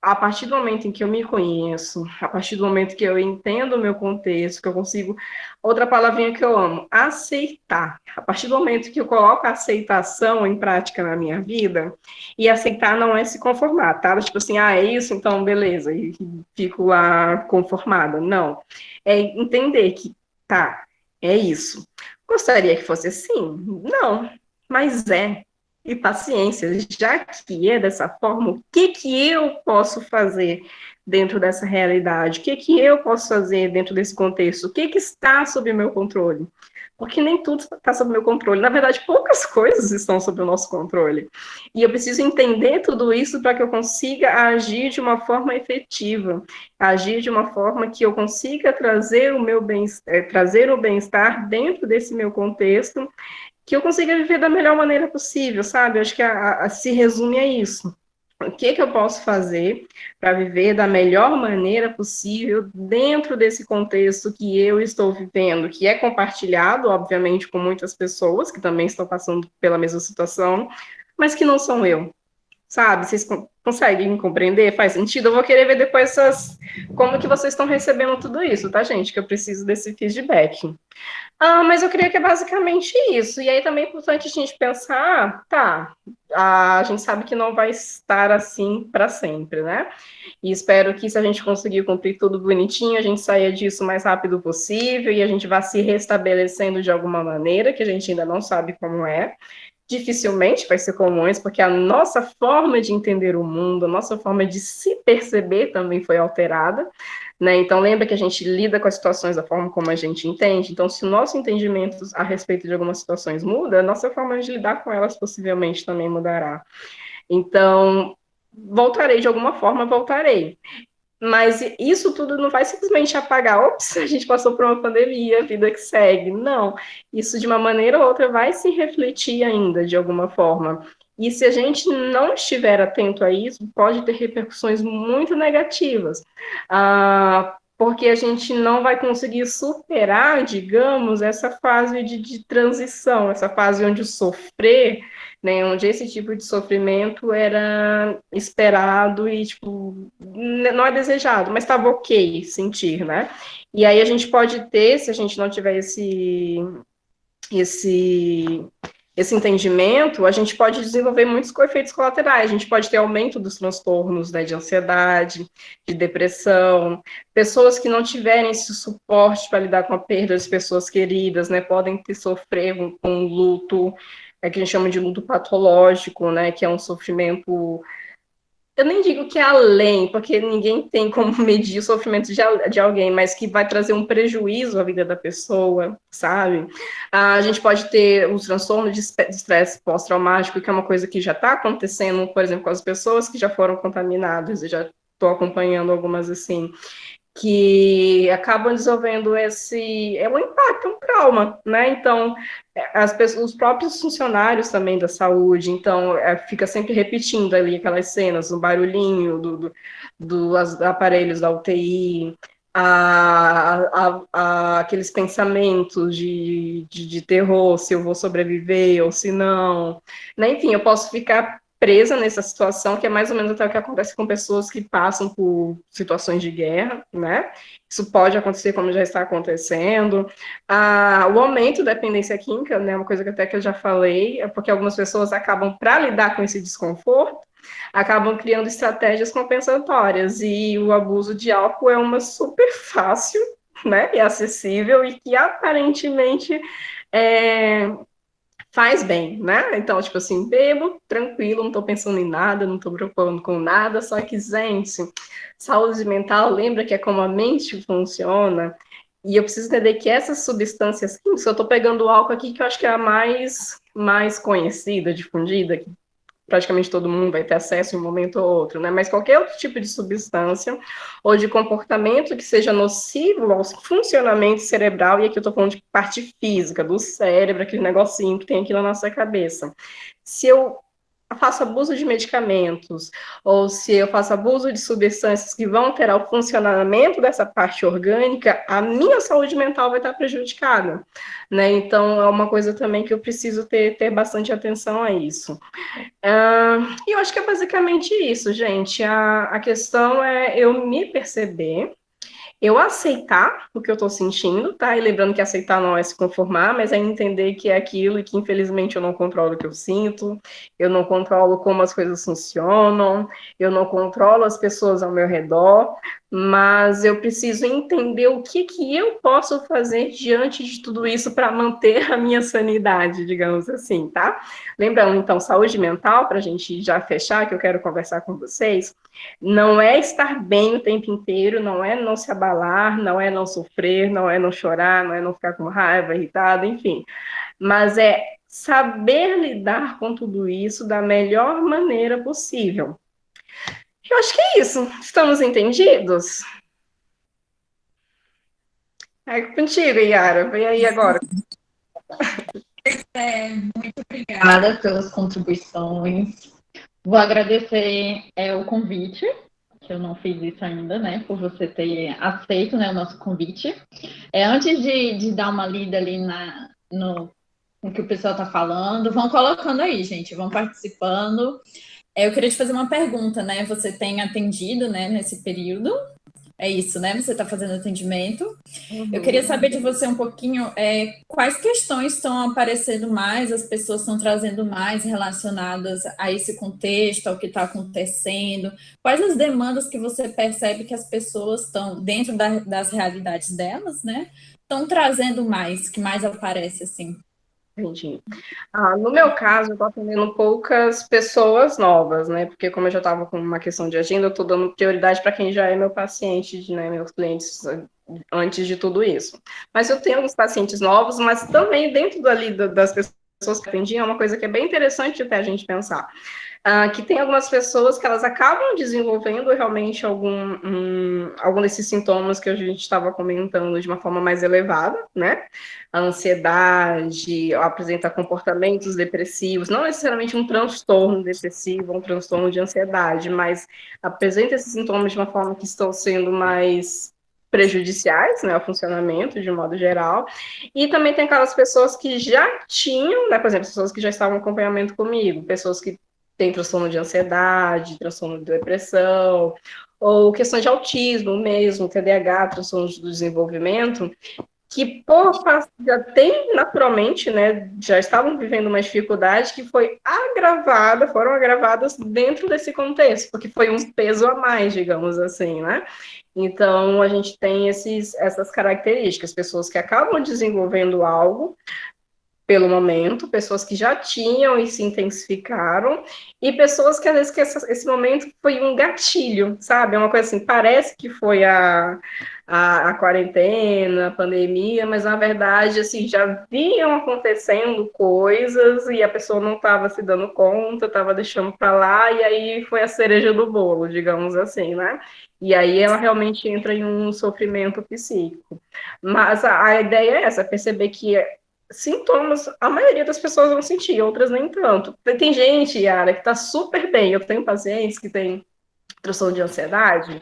A partir do momento em que eu me conheço, a partir do momento que eu entendo o meu contexto, que eu consigo... Outra palavrinha que eu amo, aceitar. A partir do momento que eu coloco a aceitação em prática na minha vida, e aceitar não é se conformar, tá? Tipo assim, é isso, então beleza, e fico lá conformada. Não. É entender que, tá, é isso. Gostaria que fosse assim? Não, mas é. e paciência, já que é dessa forma, o que que eu posso fazer dentro dessa realidade? O que que eu posso fazer dentro desse contexto? O que que está sob o meu controle? Porque nem tudo está sob o meu controle. Na verdade, poucas coisas estão sob o nosso controle. E eu preciso entender tudo isso para que eu consiga agir de uma forma efetiva, agir de uma forma que eu consiga trazer o meu bem-estar, trazer o bem-estar dentro desse meu contexto, que eu consiga viver da melhor maneira possível, sabe? Eu acho que se resume a isso. O que que eu posso fazer para viver da melhor maneira possível dentro desse contexto que eu estou vivendo, que é compartilhado, obviamente, com muitas pessoas que também estão passando pela mesma situação, mas que não são eu, sabe? Vocês conseguem compreender? Faz sentido? Eu vou querer ver depois como que vocês estão recebendo tudo isso, tá, gente? Que eu preciso desse feedback. Mas eu creio que é basicamente isso. E aí também é importante a gente pensar, tá, a gente sabe que não vai estar assim para sempre, né? E espero que se a gente conseguir cumprir tudo bonitinho, a gente saia disso o mais rápido possível e a gente vá se restabelecendo de alguma maneira, que a gente ainda não sabe como é. Dificilmente vai ser como antes, porque a nossa forma de entender o mundo, a nossa forma de se perceber também foi alterada, né? Então, lembra que a gente lida com as situações da forma como a gente entende. Então, se o nosso entendimento a respeito de algumas situações muda, a nossa forma de lidar com elas possivelmente também mudará. Então, voltarei de alguma forma, voltarei. Mas isso tudo não vai simplesmente apagar, ops, a gente passou por uma pandemia, vida que segue. Não, isso de uma maneira ou outra vai se refletir ainda de alguma forma. E se a gente não estiver atento a isso, pode ter repercussões muito negativas. Porque a gente não vai conseguir superar, digamos, essa fase de transição, essa fase onde o sofrer, né, onde esse tipo de sofrimento era esperado e, tipo, não é desejado, mas estava ok sentir, né? E aí a gente pode ter, se a gente não tiver esse entendimento, a gente pode desenvolver muitos efeitos colaterais. A gente pode ter aumento dos transtornos, né, de ansiedade, de depressão. Pessoas que não tiverem esse suporte para lidar com a perda das pessoas queridas, né, podem sofrer com um luto, que a gente chama de luto patológico, né, que é um sofrimento. Eu nem digo que é além, porque ninguém tem como medir o sofrimento de alguém, mas que vai trazer um prejuízo à vida da pessoa, sabe? A gente pode ter o transtorno de estresse pós-traumático, que é uma coisa que já está acontecendo, por exemplo, com as pessoas que já foram contaminadas, eu já estou acompanhando algumas assim, que acabam desenvolvendo um impacto, um trauma, né? Então, as pessoas, os próprios funcionários também da saúde, então, fica sempre repetindo ali aquelas cenas, o barulhinho dos aparelhos da UTI, aqueles pensamentos de terror, se eu vou sobreviver ou se não, né? Enfim, eu posso ficar presa nessa situação, que é mais ou menos até o que acontece com pessoas que passam por situações de guerra, né? Isso pode acontecer como já está acontecendo. O aumento da dependência química, né? Uma coisa que até que eu já falei, é porque algumas pessoas acabam, para lidar com esse desconforto, acabam criando estratégias compensatórias, e o abuso de álcool é uma super fácil, né? E acessível, e que aparentemente faz bem, né? Então, tipo assim, bebo, tranquilo, não tô pensando em nada, não tô preocupando com nada, só que, gente, saúde mental, lembra que é como a mente funciona, e eu preciso entender que essas substâncias químicas, eu tô pegando o álcool aqui, que eu acho que é a mais conhecida, difundida, que praticamente todo mundo vai ter acesso em um momento ou outro, né? Mas qualquer outro tipo de substância ou de comportamento que seja nocivo ao funcionamento cerebral, e aqui eu estou falando de parte física, do cérebro, aquele negocinho que tem aqui na nossa cabeça. Se eu faço abuso de medicamentos, ou se eu faço abuso de substâncias que vão alterar o funcionamento dessa parte orgânica, a minha saúde mental vai estar prejudicada, né? Então, é uma coisa também que eu preciso ter bastante atenção a isso. E eu acho que é basicamente isso, gente. A questão é eu me perceber eu aceitar o que eu estou sentindo, tá? E lembrando que aceitar não é se conformar, mas é entender que é aquilo e que, infelizmente, eu não controlo o que eu sinto, eu não controlo como as coisas funcionam, eu não controlo as pessoas ao meu redor, mas eu preciso entender o que eu posso fazer diante de tudo isso para manter a minha sanidade, digamos assim, tá? Lembrando, então, saúde mental, para a gente já fechar, que eu quero conversar com vocês, não é estar bem o tempo inteiro, não é não se abalar, não é não sofrer, não é não chorar, não é não ficar com raiva, irritado, enfim. Mas é saber lidar com tudo isso da melhor maneira possível. Eu acho que é isso. Estamos entendidos? É contigo, Yara. Vem aí agora. Muito obrigada pelas contribuições. Vou agradecer o convite, que eu não fiz isso ainda, né, por você ter aceito, né, o nosso convite. Antes de dar uma lida ali no que o pessoal está falando, vão colocando aí, gente, vão participando. Eu queria te fazer uma pergunta, né, você tem atendido, né, nesse período? É isso, né? Você está fazendo atendimento. Eu queria saber de você um pouquinho quais questões estão aparecendo mais, as pessoas estão trazendo mais relacionadas a esse contexto, ao que está acontecendo. Quais as demandas que você percebe que as pessoas estão, dentro das realidades delas, né? Estão trazendo mais, que mais aparece assim? Entendi. No meu caso, eu estou atendendo poucas pessoas novas, né? Porque como eu já estava com uma questão de agenda, eu estou dando prioridade para quem já é meu paciente, né? Meus clientes antes de tudo isso. Mas eu tenho alguns pacientes novos, mas também dentro das pessoas que atendi, é uma coisa que é bem interessante até a gente pensar. Que tem algumas pessoas que elas acabam desenvolvendo realmente algum desses sintomas que a gente estava comentando de uma forma mais elevada, né? A ansiedade, apresenta comportamentos depressivos, não necessariamente um transtorno depressivo, um transtorno de ansiedade, mas apresenta esses sintomas de uma forma que estão sendo mais prejudiciais, né, ao funcionamento de um modo geral, e também tem aquelas pessoas que já tinham, né, por exemplo, pessoas que já estavam em acompanhamento comigo, pessoas que têm transtorno de ansiedade, transtorno de depressão, ou questões de autismo mesmo, TDAH, transtornos do desenvolvimento, que já tem naturalmente, né, já estavam vivendo uma dificuldade que foram agravadas dentro desse contexto, porque foi um peso a mais, digamos assim, né? Então, a gente tem essas características, pessoas que acabam desenvolvendo algo pelo momento, pessoas que já tinham e se intensificaram, e pessoas que às vezes esse momento foi um gatilho, sabe? É uma coisa assim, parece que foi a quarentena, a pandemia, mas na verdade, assim, já vinham acontecendo coisas e a pessoa não estava se dando conta, estava deixando para lá, e aí foi a cereja do bolo, digamos assim, né? E aí ela realmente entra em um sofrimento psíquico. Mas a ideia é essa, perceber que sintomas, a maioria das pessoas vão sentir, outras nem tanto. Tem gente, Yara, que está super bem. Eu tenho pacientes que têm transtorno de ansiedade,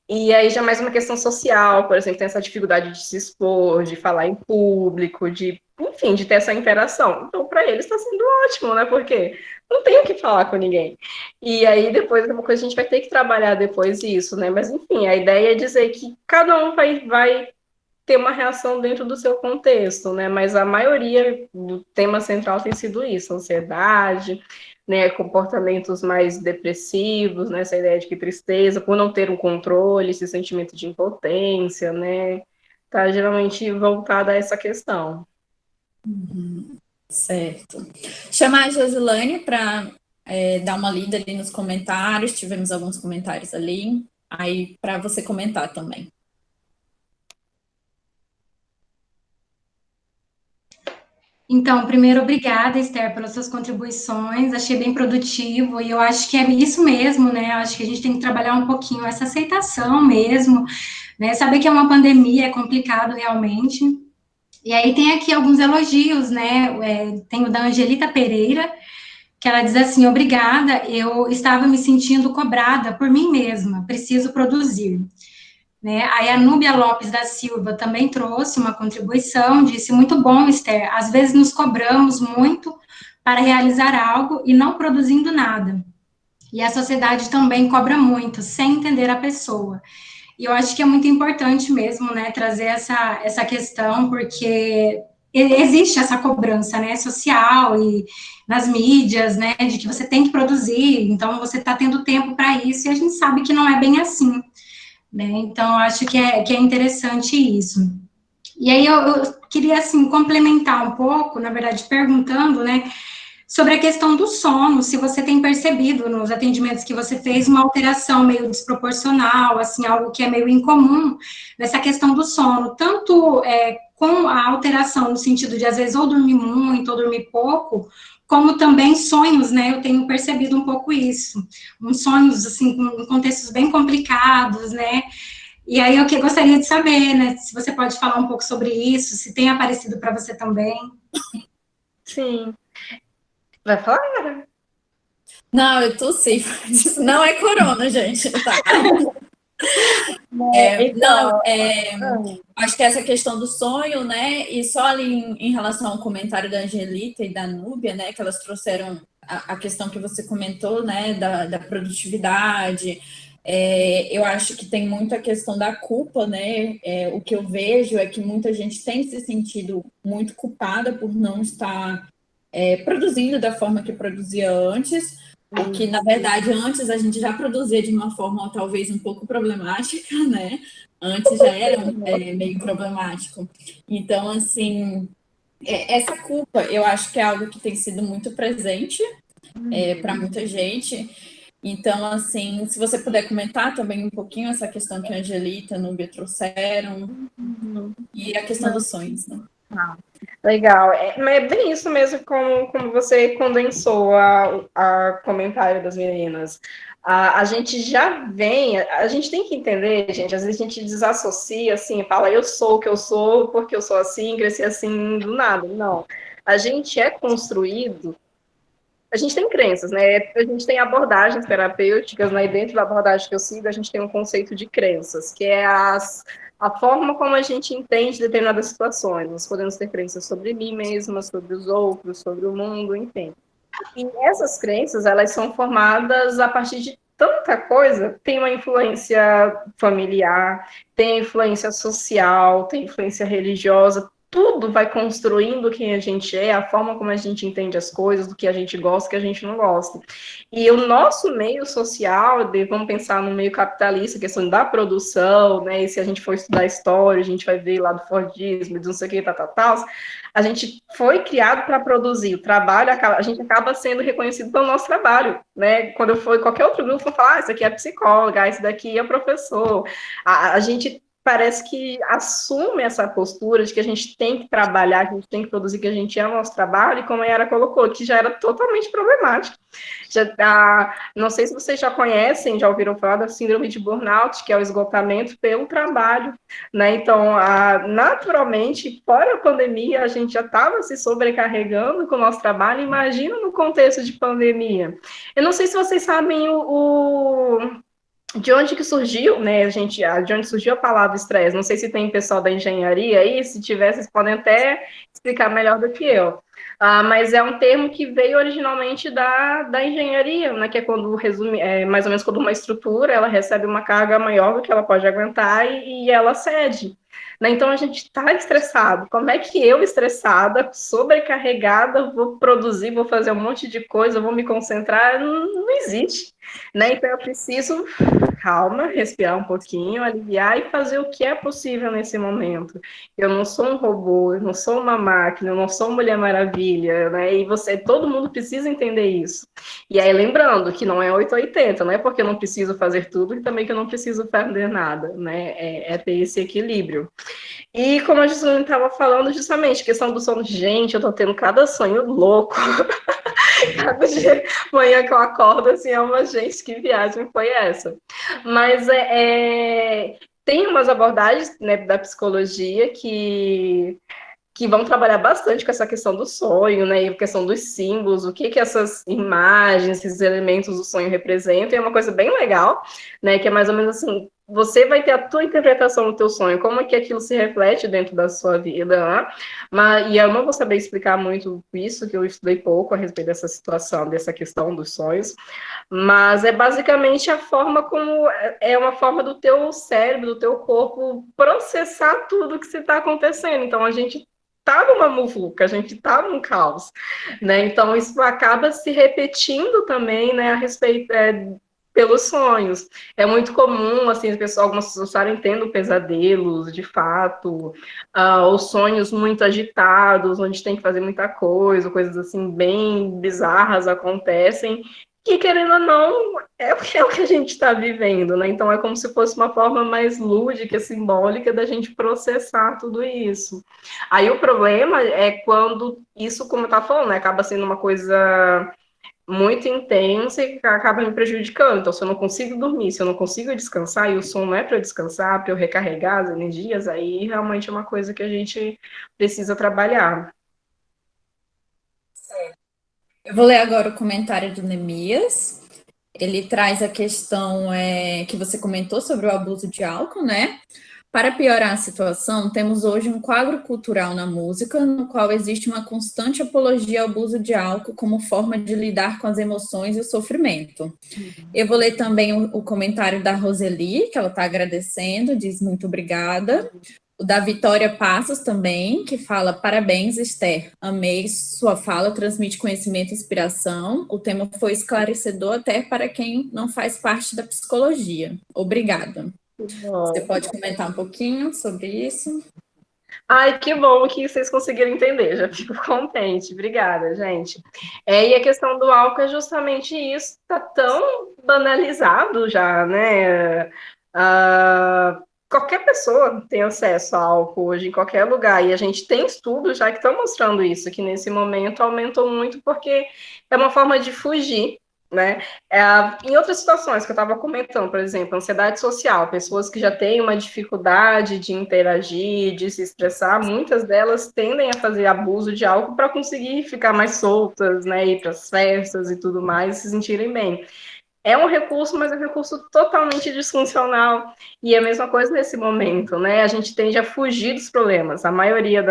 e aí já é mais uma questão social, por exemplo, tem essa dificuldade de se expor, de falar em público, enfim, de ter essa interação. Então, para eles está sendo ótimo, né? Porque não tem o que falar com ninguém. E aí, depois, é uma coisa que a gente vai ter que trabalhar depois isso, né? Mas, enfim, a ideia é dizer que cada um vai ter uma reação dentro do seu contexto, né? Mas a maioria do tema central tem sido isso, ansiedade, né? Comportamentos mais depressivos, né? Essa ideia de que tristeza, por não ter um controle, esse sentimento de impotência, né? Tá geralmente voltada a essa questão. Certo. Chamar a Josilane para dar uma lida ali nos comentários, tivemos alguns comentários ali, aí para você comentar também. Então, primeiro, obrigada, Esther, pelas suas contribuições, achei bem produtivo, e eu acho que é isso mesmo, né, eu acho que a gente tem que trabalhar um pouquinho essa aceitação mesmo, né, saber que é uma pandemia, é complicado realmente, e aí tem aqui alguns elogios, né, tem o da Angelita Pereira, que ela diz assim, obrigada, eu estava me sentindo cobrada por mim mesma, preciso produzir. Né? Aí a Núbia Lopes da Silva também trouxe uma contribuição, disse, muito bom, Esther, às vezes nos cobramos muito para realizar algo e não produzindo nada. E a sociedade também cobra muito, sem entender a pessoa. E eu acho que é muito importante mesmo, né, trazer essa questão, porque existe essa cobrança, né, social e nas mídias, né, de que você tem que produzir, então você está tendo tempo para isso, e a gente sabe que não é bem assim, né, então eu acho que é interessante isso. E aí eu queria, assim, complementar um pouco, na verdade, perguntando, né, sobre a questão do sono, se você tem percebido nos atendimentos que você fez uma alteração meio desproporcional, assim, algo que é meio incomum nessa questão do sono, tanto com a alteração no sentido de, às vezes, ou dormir muito, ou dormir pouco, como também sonhos, né, eu tenho percebido um pouco isso, uns sonhos, assim, com contextos bem complicados, né, e aí eu gostaria de saber, né, se você pode falar um pouco sobre isso, se tem aparecido para você também. Sim. Vai falar? Não, eu tossi. Não é corona, gente, tá? Então, Acho que essa questão do sonho, né? E só ali em relação ao comentário da Angelita e da Núbia, né? Que elas trouxeram a questão que você comentou, né? Da produtividade. Eu acho que tem muito a questão da culpa, né? O que eu vejo é que muita gente tem se sentido muito culpada por não estar produzindo da forma que produzia antes, porque, na verdade, antes a gente já produzia de uma forma talvez um pouco problemática, né? Antes já era meio problemático. Então, assim, essa culpa, eu acho que é algo que tem sido muito presente para muita gente. Então, assim, se você puder comentar também um pouquinho essa questão que a Angelita e a Núbia trouxeram, e a questão dos sonhos, né? Legal, mas é bem isso mesmo como você condensou a comentário das meninas. A gente já vem, a gente tem que entender, gente, às vezes a gente desassocia, assim, fala, eu sou o que eu sou, porque eu sou assim, cresci assim, do nada. Não, a gente é construído, a gente tem crenças, né? A gente tem abordagens terapêuticas, né? E dentro da abordagem que eu sigo, a gente tem um conceito de crenças, que é a forma como a gente entende determinadas situações. Nós podemos ter crenças sobre mim mesma, sobre os outros, sobre o mundo, enfim. E essas crenças, elas são formadas a partir de tanta coisa. Tem uma influência familiar, tem influência social, tem influência religiosa. Tudo vai construindo quem a gente é, a forma como a gente entende as coisas, do que a gente gosta, do que a gente não gosta. E o nosso meio social, vamos pensar no meio capitalista, questão da produção, né? E se a gente for estudar história, a gente vai ver lá do Fordismo, do não sei o que, tal. A gente foi criado para produzir. O trabalho, a gente acaba sendo reconhecido pelo nosso trabalho, né? Quando eu for em qualquer outro grupo, eu falo, isso aqui é psicóloga, isso daqui é professor. A gente parece que assume essa postura de que a gente tem que trabalhar, que a gente tem que produzir, que a gente ama o nosso trabalho, e como a Yara colocou, que já era totalmente problemático. Não sei se vocês já conhecem, já ouviram falar da síndrome de burnout, que é o esgotamento pelo trabalho, né? Então, naturalmente, fora a pandemia, a gente já estava se sobrecarregando com o nosso trabalho, imagina no contexto de pandemia. Eu não sei se vocês sabem de onde que surgiu, né, de onde surgiu a palavra estresse. Não sei se tem pessoal da engenharia aí, se tiver, vocês podem até explicar melhor do que eu. Mas é um termo que veio originalmente da engenharia, né, que é quando mais ou menos quando uma estrutura ela recebe uma carga maior do que ela pode aguentar e ela cede. Né? Então a gente está estressado. Como é que eu, estressada, sobrecarregada, vou produzir, vou fazer um monte de coisa, vou me concentrar? Não existe. Né? Então eu preciso, calma, respirar um pouquinho, aliviar e fazer o que é possível nesse momento. Eu não sou um robô, eu não sou uma máquina, eu não sou Mulher Maravilha, né? E todo mundo precisa entender isso. E aí lembrando que não é 880, não é porque eu não preciso fazer tudo e também que eu não preciso fazer nada, né? É ter esse equilíbrio. E como a Gislaine estava falando, justamente, questão do sono, gente, eu tô tendo cada sonho louco. Cada dia, manhã que eu acordo, assim, gente, que viagem foi essa? Mas tem umas abordagens, né, da psicologia que vão trabalhar bastante com essa questão do sonho, né, e a questão dos símbolos, o que essas imagens, esses elementos do sonho representam, e é uma coisa bem legal, né, que é mais ou menos assim, você vai ter a tua interpretação do teu sonho, como é que aquilo se reflete dentro da sua vida, né? E eu não vou saber explicar muito isso, que eu estudei pouco a respeito dessa situação, dessa questão dos sonhos, mas é basicamente a forma como é uma forma do teu cérebro, do teu corpo processar tudo que se está acontecendo. Então, a gente tá numa muvuca, a gente tá num caos, né? Então, isso acaba se repetindo também, né, a respeito... pelos sonhos. É muito comum, assim, algumas pessoas estarem tendo pesadelos, de fato, ou sonhos muito agitados, onde tem que fazer muita coisa, coisas assim bem bizarras acontecem, que, querendo ou não, é o que a gente está vivendo, né? Então, é como se fosse uma forma mais lúdica, simbólica, da gente processar tudo isso. Aí, o problema é quando isso, como eu estava falando, né, acaba sendo uma coisa muito intensa e acaba me prejudicando. Então, se eu não consigo dormir, se eu não consigo descansar, e o sono é para eu descansar, para eu recarregar as energias, aí realmente é uma coisa que a gente precisa trabalhar. Eu vou ler agora o comentário do Neemias. Ele traz a questão que você comentou sobre o abuso de álcool, né? Para piorar a situação, temos hoje um quadro cultural na música, no qual existe uma constante apologia ao abuso de álcool como forma de lidar com as emoções e o sofrimento. Eu vou ler também o comentário da Roseli, que ela está agradecendo, diz muito obrigada. O da Vitória Passos também, que fala: parabéns, Esther, amei sua fala, transmite conhecimento e inspiração. O tema foi esclarecedor até para quem não faz parte da psicologia. Obrigada. Você pode comentar um pouquinho sobre isso? Ai, que bom que vocês conseguiram entender, já fico contente. Obrigada, gente. E a questão do álcool é justamente isso, tá tão banalizado já, né? Qualquer pessoa tem acesso a álcool hoje em qualquer lugar, e a gente tem estudos já que estão mostrando isso, que nesse momento aumentou muito porque é uma forma de fugir, né? Em outras situações que eu estava comentando, por exemplo, ansiedade social, pessoas que já têm uma dificuldade de interagir, de se expressar, muitas delas tendem a fazer abuso de álcool para conseguir ficar mais soltas, né? Ir para as festas e tudo mais, se sentirem bem. É um recurso, mas é um recurso totalmente disfuncional. E é a mesma coisa nesse momento, né? A gente tende a fugir dos problemas. A maioria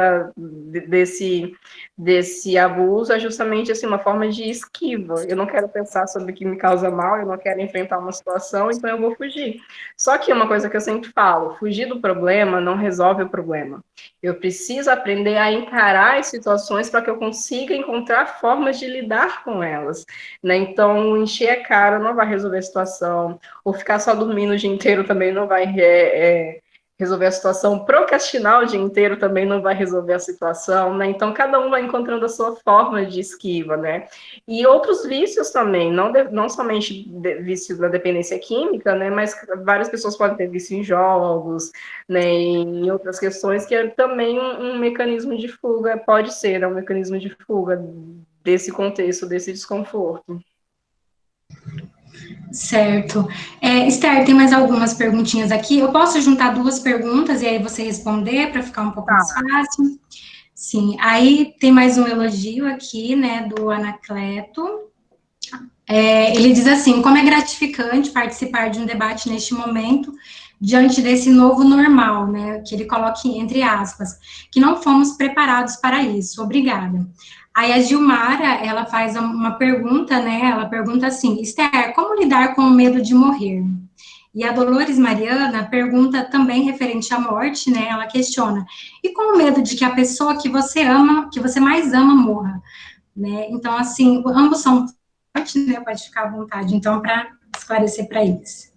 desse abuso é justamente assim, uma forma de esquiva. Eu não quero pensar sobre o que me causa mal, eu não quero enfrentar uma situação, então eu vou fugir. Só que uma coisa que eu sempre falo: fugir do problema não resolve o problema. Eu preciso aprender a encarar as situações para que eu consiga encontrar formas de lidar com elas, né? Então, encher a cara não vai resolver a situação, ou ficar só dormindo o dia inteiro também não vai resolver a situação, procrastinar o dia inteiro também não vai resolver a situação, né? Então, cada um vai encontrando a sua forma de esquiva, né? E outros vícios também, não somente vício da dependência química, né? Mas várias pessoas podem ter vício em jogos, né? Em outras questões, que é também um mecanismo de fuga, pode ser um mecanismo de fuga desse contexto, desse desconforto. Certo. Esther, tem mais algumas perguntinhas aqui. Eu posso juntar duas perguntas e aí você responder para ficar um pouco mais fácil? Sim. Aí tem mais um elogio aqui, né, do Anacleto. Ele diz assim: como é gratificante participar de um debate neste momento, diante desse novo normal, né, que ele coloca entre aspas, que não fomos preparados para isso. Obrigada. Aí a Gilmara, ela faz uma pergunta, né, ela pergunta assim: Esther, como lidar com o medo de morrer? E a Dolores Mariana pergunta também referente à morte, né, ela questiona: e com o medo de que a pessoa que você ama, que você mais ama, morra? Né? Então, assim, ambos são fortes, né, pode ficar à vontade, então, para esclarecer para eles.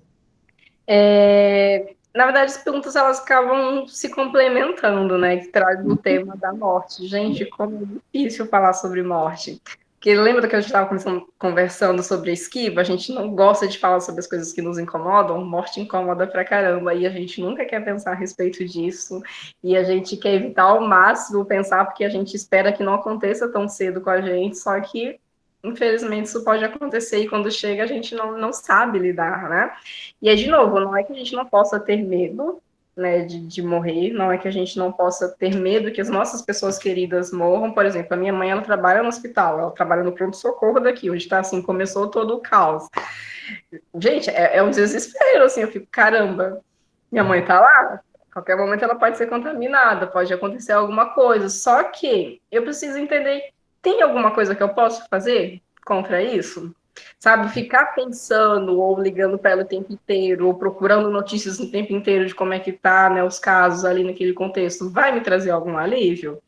Na verdade, as perguntas, elas acabam se complementando, né, que traz o tema da morte. Gente, como é difícil falar sobre morte. Porque lembra que a gente estava conversando sobre a esquiva? A gente não gosta de falar sobre as coisas que nos incomodam. Morte incomoda pra caramba, e a gente nunca quer pensar a respeito disso, e a gente quer evitar ao máximo pensar, porque a gente espera que não aconteça tão cedo com a gente, só que, infelizmente, isso pode acontecer, e quando chega a gente não sabe lidar, né? E aí, de novo, não é que a gente não possa ter medo, né, de morrer, não é que a gente não possa ter medo que as nossas pessoas queridas morram. Por exemplo, a minha mãe, ela trabalha no hospital, ela trabalha no pronto-socorro daqui, onde está assim, começou todo o caos. Gente, é um desespero, assim, eu fico, caramba, Minha mãe tá lá, a qualquer momento ela pode ser contaminada, pode acontecer alguma coisa. Só que eu preciso entender, tem alguma coisa que eu posso fazer contra isso? Sabe, ficar pensando ou ligando para ela o tempo inteiro, ou procurando notícias o tempo inteiro de como é que tá, né, os casos ali naquele contexto, vai me trazer algum alívio?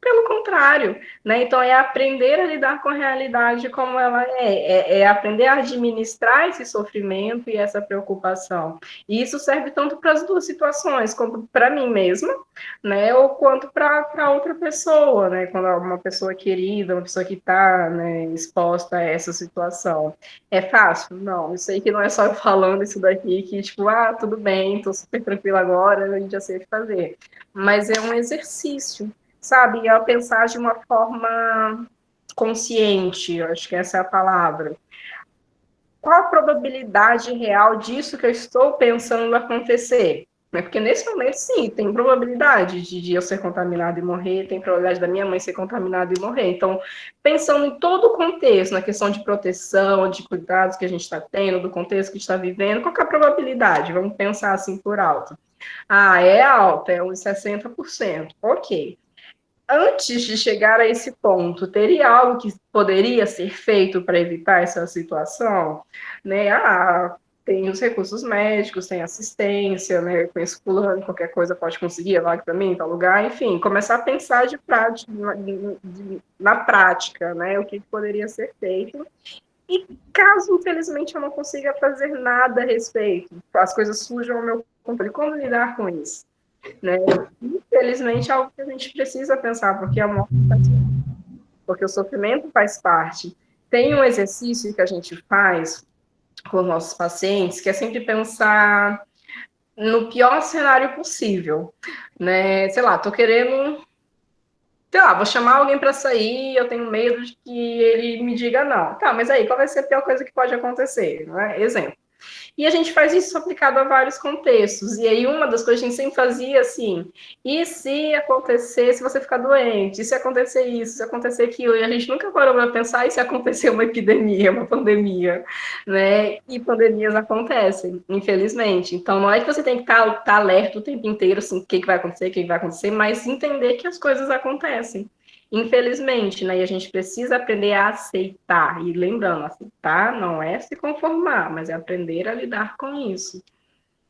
Pelo contrário, né? Então é aprender a lidar com a realidade como ela é aprender a administrar esse sofrimento e essa preocupação. E isso serve tanto para as duas situações, como para mim mesma, né? Ou quanto para outra pessoa, né? Quando é uma pessoa querida, uma pessoa que está, né, exposta a essa situação. É fácil? Não, eu sei que não é só eu falando isso daqui, que tipo, ah, tudo bem, estou super tranquila agora, a gente já sei o que fazer. Mas é um exercício, sabe, a pensar de uma forma consciente, eu acho que essa é a palavra. Qual a probabilidade real disso que eu estou pensando acontecer? Porque nesse momento, sim, tem probabilidade de eu ser contaminado e morrer, tem probabilidade da minha mãe ser contaminada e morrer. Então, pensando em todo o contexto, na questão de proteção, de cuidados que a gente está tendo, do contexto que está vivendo, qual é a probabilidade? Vamos pensar assim por alto. Ah, é alta, é uns 60%. Ok. Antes de chegar a esse ponto, teria algo que poderia ser feito para evitar essa situação? Né? Ah, tem os recursos médicos, tem assistência, né? Eu conheço fulano, qualquer coisa pode conseguir, vaga para mim, tal lugar, enfim, começar a pensar de prática, na prática, né? O que poderia ser feito. E caso, infelizmente, eu não consiga fazer nada a respeito, as coisas surjam ao meu controle, como lidar com isso? Né? Infelizmente, é algo que a gente precisa pensar, porque a morte faz parte, porque o sofrimento faz parte. Tem um exercício que a gente faz com os nossos pacientes, que é sempre pensar no pior cenário possível, né? Sei lá, tô querendo, sei lá, vou chamar alguém para sair, eu tenho medo de que ele me diga não. Tá, mas aí, qual vai ser a pior coisa que pode acontecer? Né? Exemplo. E a gente faz isso aplicado a vários contextos. E aí, uma das coisas que a gente sempre fazia assim: e se acontecer, se você ficar doente, e se acontecer isso, se acontecer aquilo? E a gente nunca parou para pensar e se acontecer uma epidemia, uma pandemia, né? E pandemias acontecem, infelizmente. Então, não é que você tem que estar alerta o tempo inteiro, assim, o que vai acontecer, o que vai acontecer, mas entender que as coisas acontecem. Infelizmente, né? E a gente precisa aprender a aceitar. E lembrando, aceitar não é se conformar, mas é aprender a lidar com isso.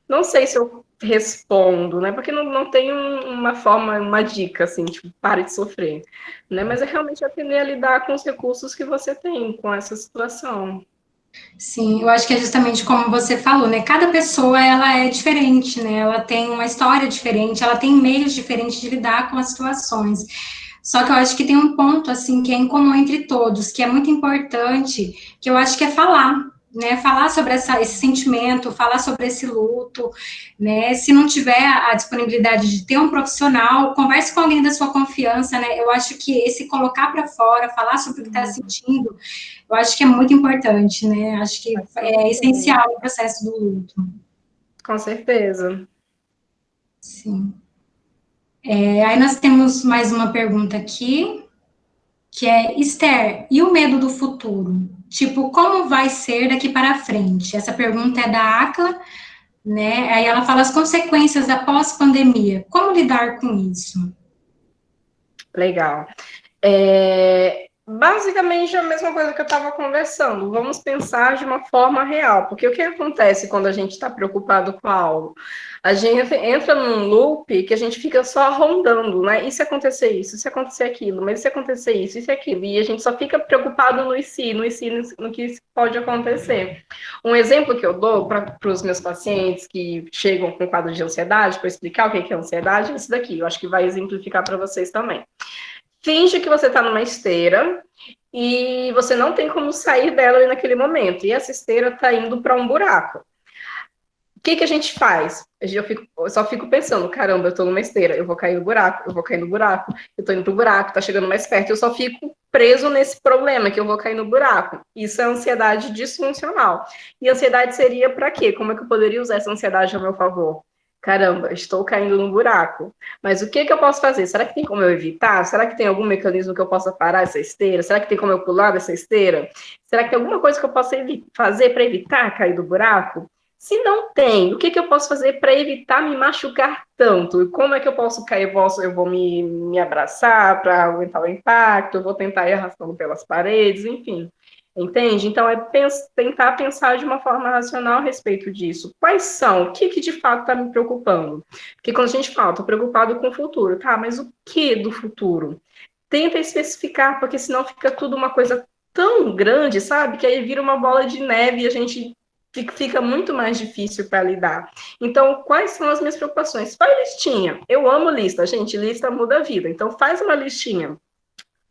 Não sei se eu respondo, né? Porque não tem uma forma, uma dica, assim, tipo, pare de sofrer. Né? Mas é realmente aprender a lidar com os recursos que você tem com essa situação. Sim, eu acho que é justamente como você falou, né? Cada pessoa, ela é diferente, né? Ela tem uma história diferente, ela tem meios diferentes de lidar com as situações. Só que eu acho que tem um ponto, assim, que é em comum entre todos, que é muito importante, que eu acho que é falar, né? Falar sobre esse sentimento, falar sobre esse luto, né? Se não tiver a disponibilidade de ter um profissional, converse com alguém da sua confiança, né? Eu acho que esse colocar para fora, falar sobre o que está sentindo, eu acho que é muito importante, né? Acho que é essencial no processo do luto. Com certeza. Sim. Aí nós temos mais uma pergunta aqui, que é, Esther, e o medo do futuro? Tipo, como vai ser daqui para frente? Essa pergunta é da Acla, né? Aí ela fala as consequências da pós-pandemia. Como lidar com isso? Legal. Basicamente a mesma coisa que eu estava conversando. Vamos pensar de uma forma real, porque o que acontece quando a gente está preocupado com algo? A gente entra num loop que a gente fica só rondando, né? E se acontecer isso, e se acontecer aquilo, mas e se acontecer isso, e se aquilo? E a gente só fica preocupado no e se, no que pode acontecer. Um exemplo que eu dou para os meus pacientes que chegam com quadro de ansiedade, para explicar o que é ansiedade, é isso daqui. Eu acho que vai exemplificar para vocês também. Finge que você está numa esteira e você não tem como sair dela ali naquele momento. E essa esteira está indo para um buraco. O que a gente faz? Eu só fico pensando, caramba, eu estou numa esteira, eu vou cair no buraco, eu vou cair no buraco, eu estou indo pro buraco, está chegando mais perto, eu só fico preso nesse problema, que eu vou cair no buraco. Isso é ansiedade disfuncional. E ansiedade seria para quê? Como é que eu poderia usar essa ansiedade a meu favor? Caramba, estou caindo no buraco. Mas o que eu posso fazer? Será que tem como eu evitar? Será que tem algum mecanismo que eu possa parar essa esteira? Será que tem como eu pular dessa esteira? Será que tem alguma coisa que eu possa fazer para evitar cair do buraco? Se não tem, o que eu posso fazer para evitar me machucar tanto? E como é que eu posso cair? Eu vou me abraçar para aguentar o impacto, eu vou tentar ir arrastando pelas paredes, enfim. Entende? Então, tentar pensar de uma forma racional a respeito disso. Quais são? O que de fato está me preocupando? Porque quando a gente fala, estou preocupado com o futuro, tá? Mas o que do futuro? Tenta especificar, porque senão fica tudo uma coisa tão grande, sabe? Que aí vira uma bola de neve e a gente fica muito mais difícil para lidar. Então, quais são as minhas preocupações? Faz listinha. Eu amo lista, gente. Lista muda a vida. Então, faz uma listinha.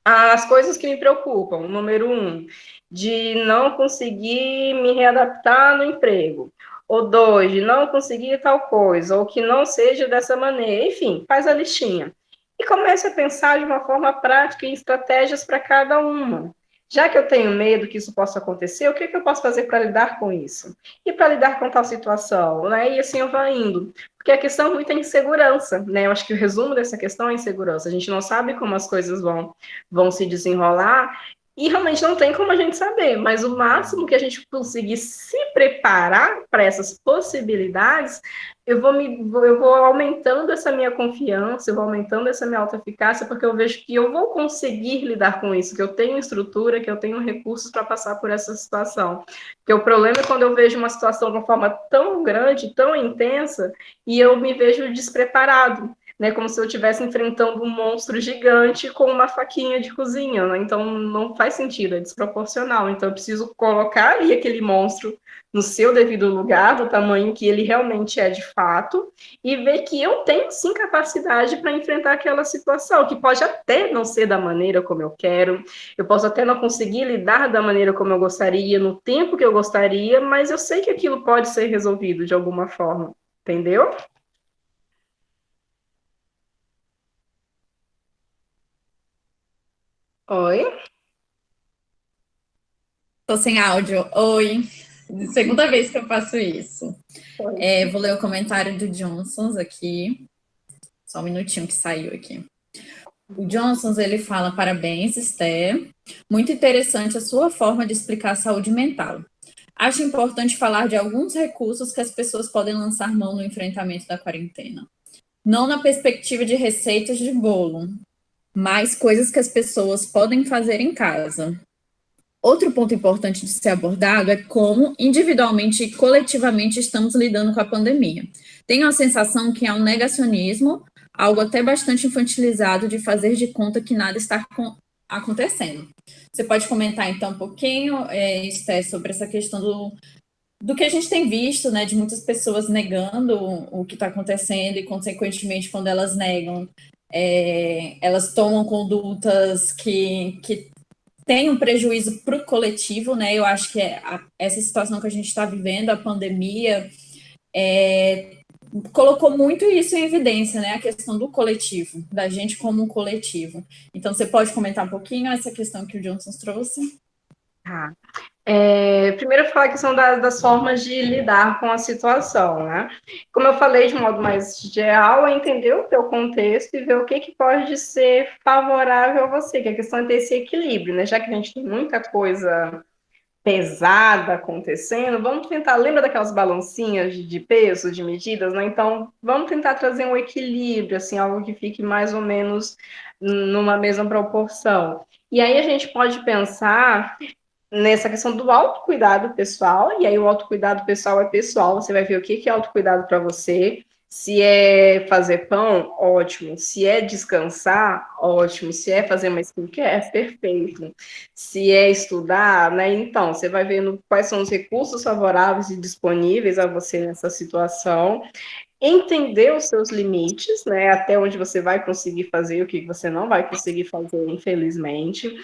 As coisas que me preocupam. Número 1, de não conseguir me readaptar no emprego. Ou 2, de não conseguir tal coisa. Ou que não seja dessa maneira. Enfim, faz a listinha. E comece a pensar de uma forma prática em estratégias para cada uma. Já que eu tenho medo que isso possa acontecer, o que eu posso fazer para lidar com isso? E para lidar com tal situação, né? E assim eu vou indo. Porque a questão é muita insegurança, né? Eu acho que o resumo dessa questão é insegurança. A gente não sabe como as coisas vão se desenrolar e realmente não tem como a gente saber, mas o máximo que a gente conseguir se preparar para essas possibilidades, eu vou aumentando essa minha confiança, eu vou aumentando essa minha autoeficácia, porque eu vejo que eu vou conseguir lidar com isso, que eu tenho estrutura, que eu tenho recursos para passar por essa situação. Porque o problema é quando eu vejo uma situação de uma forma tão grande, tão intensa, e eu me vejo despreparado, né, como se eu estivesse enfrentando um monstro gigante com uma faquinha de cozinha, né? Então não faz sentido, é desproporcional. Então eu preciso colocar ali aquele monstro no seu devido lugar, do tamanho que ele realmente é de fato, e ver que eu tenho sim capacidade para enfrentar aquela situação, que pode até não ser da maneira como eu quero, eu posso até não conseguir lidar da maneira como eu gostaria, no tempo que eu gostaria, mas eu sei que aquilo pode ser resolvido de alguma forma, entendeu? Oi? Tô sem áudio. Oi. Segunda vez que eu faço isso. Vou ler o comentário do Johnsons aqui. Só um minutinho que saiu aqui. O Johnsons, ele fala: parabéns, Esther. Muito interessante a sua forma de explicar a saúde mental. Acho importante falar de alguns recursos que as pessoas podem lançar mão no enfrentamento da quarentena. Não na perspectiva de receitas de bolo, mas coisas que as pessoas podem fazer em casa. Outro ponto importante de ser abordado é como, individualmente e coletivamente, estamos lidando com a pandemia. Tenho a sensação que há um negacionismo, algo até bastante infantilizado, de fazer de conta que nada está acontecendo. Você pode comentar, então, um pouquinho, Esther, sobre essa questão do que a gente tem visto, né, de muitas pessoas negando o que está acontecendo e, consequentemente, quando elas negam, elas tomam condutas que tem um prejuízo para o coletivo, né? Eu acho que essa situação que a gente está vivendo, a pandemia, colocou muito isso em evidência, né? A questão do coletivo, da gente como um coletivo. Então, você pode comentar um pouquinho essa questão que o Johnson trouxe? Tá. Primeiro, falar a questão das formas de lidar com a situação, né? Como eu falei de modo mais geral, é entender o teu contexto e ver o que pode ser favorável a você, que a questão é ter esse equilíbrio, né? Já que a gente tem muita coisa pesada acontecendo, vamos tentar, lembra daquelas balancinhas de peso, de medidas, né? Então, vamos tentar trazer um equilíbrio, assim, algo que fique mais ou menos numa mesma proporção. E aí a gente pode pensar nessa questão do autocuidado pessoal, e aí o autocuidado pessoal, você vai ver o que é autocuidado para você, se é fazer pão, ótimo, se é descansar, ótimo, se é fazer uma skincare, perfeito, se é estudar, né, então, você vai vendo quais são os recursos favoráveis e disponíveis a você nessa situação, entender os seus limites, né, até onde você vai conseguir fazer, o que você não vai conseguir fazer, infelizmente,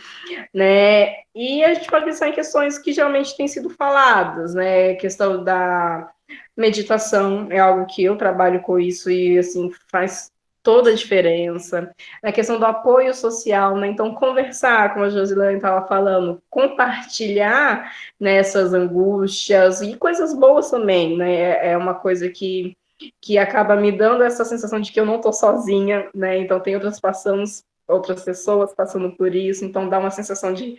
né, e a gente pode pensar em questões que geralmente têm sido faladas, né, questão da meditação é algo que eu trabalho com isso e, assim, faz toda a diferença, a questão do apoio social, né, então conversar, como a Josilane estava falando, compartilhar, né, essas angústias e coisas boas também, né, é uma coisa que acaba me dando essa sensação de que eu não estou sozinha, né, então tem outras outras pessoas passando por isso, então dá uma sensação de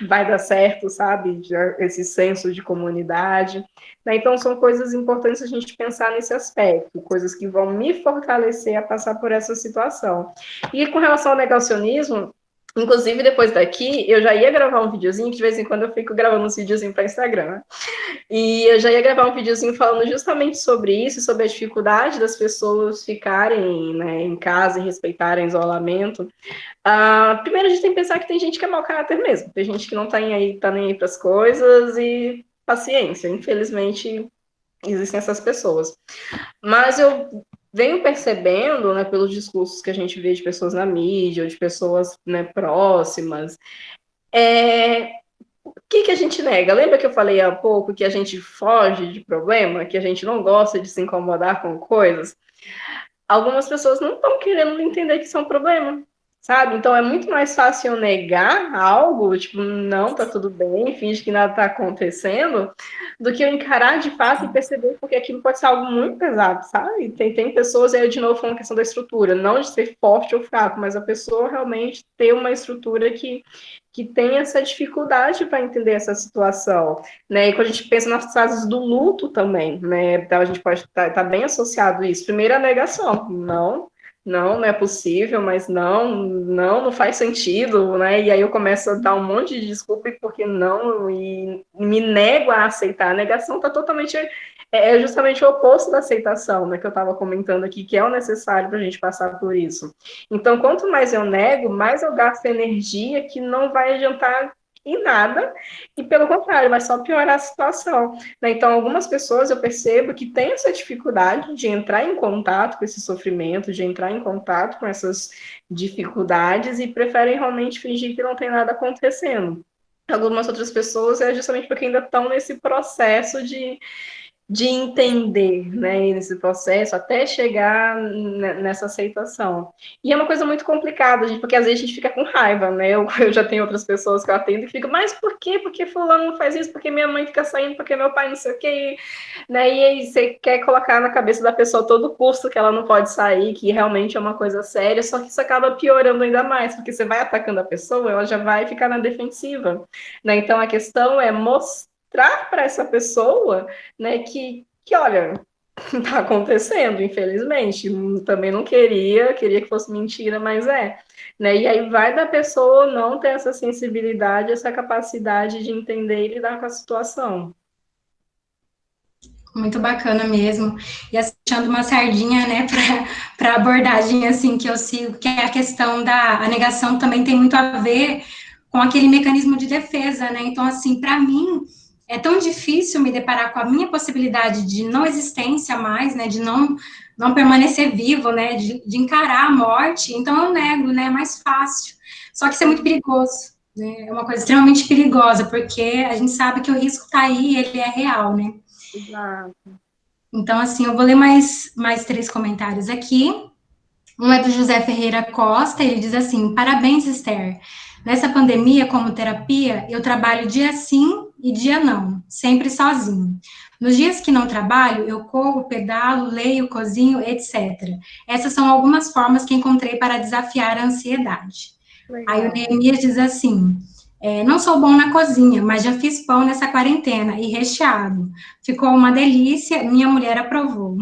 vai dar certo, sabe? Esse senso de comunidade. Né? Então, são coisas importantes a gente pensar nesse aspecto, coisas que vão me fortalecer a passar por essa situação. E com relação ao negacionismo, inclusive, depois daqui, eu já ia gravar um videozinho, que de vez em quando eu fico gravando uns videozinhos para Instagram, né? E eu já ia gravar um videozinho falando justamente sobre isso, sobre a dificuldade das pessoas ficarem, né, em casa e respeitarem o isolamento. Primeiro, a gente tem que pensar que tem gente que é mau caráter mesmo, tem gente que não tá nem aí para as coisas, e paciência, infelizmente existem essas pessoas. Mas eu venho percebendo, né, pelos discursos que a gente vê de pessoas na mídia, ou de pessoas, né, próximas, o que a gente nega? Lembra que eu falei há pouco que a gente foge de problema, que a gente não gosta de se incomodar com coisas? Algumas pessoas não estão querendo entender que isso é um problema, sabe? Então é muito mais fácil eu negar algo, tipo, não, tá tudo bem, finge que nada tá acontecendo, do que eu encarar de fato e perceber, porque aquilo pode ser algo muito pesado, sabe? Tem pessoas, aí eu de novo falando a questão da estrutura, não de ser forte ou fraco, mas a pessoa realmente ter uma estrutura que tem essa dificuldade para entender essa situação, né? E quando a gente pensa nas fases do luto também, né? Então a gente pode estar bem associado a isso. Primeiro, a negação. Não é possível, mas não faz sentido, né? E aí eu começo a dar um monte de desculpa porque não, e me nego a aceitar. A negação está totalmente... É justamente o oposto da aceitação, né? Que eu estava comentando aqui, que é o necessário para a gente passar por isso. Então, quanto mais eu nego, mais eu gasto energia que não vai adiantar em nada, e pelo contrário, vai só piorar a situação. Né? Então, algumas pessoas eu percebo que têm essa dificuldade de entrar em contato com esse sofrimento, de entrar em contato com essas dificuldades e preferem realmente fingir que não tem nada acontecendo. Algumas outras pessoas é justamente porque ainda estão nesse processo de entender, né, nesse processo, até chegar nessa aceitação. E é uma coisa muito complicada, gente, porque às vezes a gente fica com raiva, né, eu já tenho outras pessoas que eu atendo e fico, mas por quê? Porque fulano não faz isso? Porque minha mãe fica saindo? Porque meu pai não sei o quê? Né, e aí você quer colocar na cabeça da pessoa todo o custo que ela não pode sair, que realmente é uma coisa séria, só que isso acaba piorando ainda mais, porque você vai atacando a pessoa, ela já vai ficar na defensiva, né, então a questão é mostrar para essa pessoa, né, que olha, está acontecendo, infelizmente, também não queria que fosse mentira, mas né, e aí vai da pessoa não ter essa sensibilidade, essa capacidade de entender e lidar com a situação. Muito bacana mesmo, e achando uma sardinha, né, para abordagem, assim, que eu sigo, que é a questão a negação também tem muito a ver com aquele mecanismo de defesa, né, então, assim, para mim, é tão difícil me deparar com a minha possibilidade de não existência mais, né, de não permanecer vivo, né, de encarar a morte, então eu nego, né, é mais fácil, só que isso é muito perigoso, né, é uma coisa extremamente perigosa, porque a gente sabe que o risco está aí, ele é real, né. Exato. Então, assim, eu vou ler mais 3 comentários aqui. Um é do José Ferreira Costa, ele diz assim: parabéns, Esther. Nessa pandemia, como terapia, eu trabalho dia sim e dia não, sempre sozinho. Nos dias que não trabalho, eu corro, pedalo, leio, cozinho, etc. Essas são algumas formas que encontrei para desafiar a ansiedade. Legal. Aí o Neemias diz assim: não sou bom na cozinha, mas já fiz pão nessa quarentena e recheado. Ficou uma delícia, minha mulher aprovou.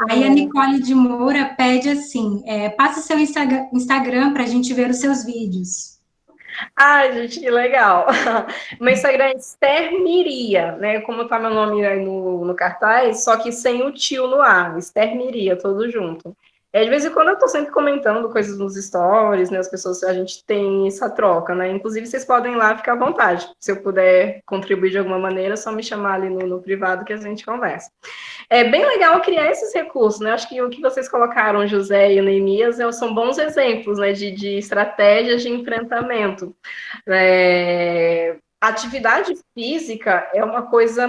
Aí a Nicole de Moura pede assim, passa seu Instagram para a gente ver os seus vídeos. Ai, gente, que legal. Meu Instagram é Esther Miria, né? Como tá meu nome aí no cartaz, só que sem o tio no ar, Esther Miria, tudo junto. De vez em quando eu tô sempre comentando coisas nos stories, né? As pessoas, a gente tem essa troca, né? Inclusive, vocês podem ir lá ficar à vontade. Se eu puder contribuir de alguma maneira, é só me chamar ali no privado que a gente conversa. É bem legal criar esses recursos, né? Acho que o que vocês colocaram, José e Neemias, são bons exemplos, né? De estratégias de enfrentamento. Atividade física é uma coisa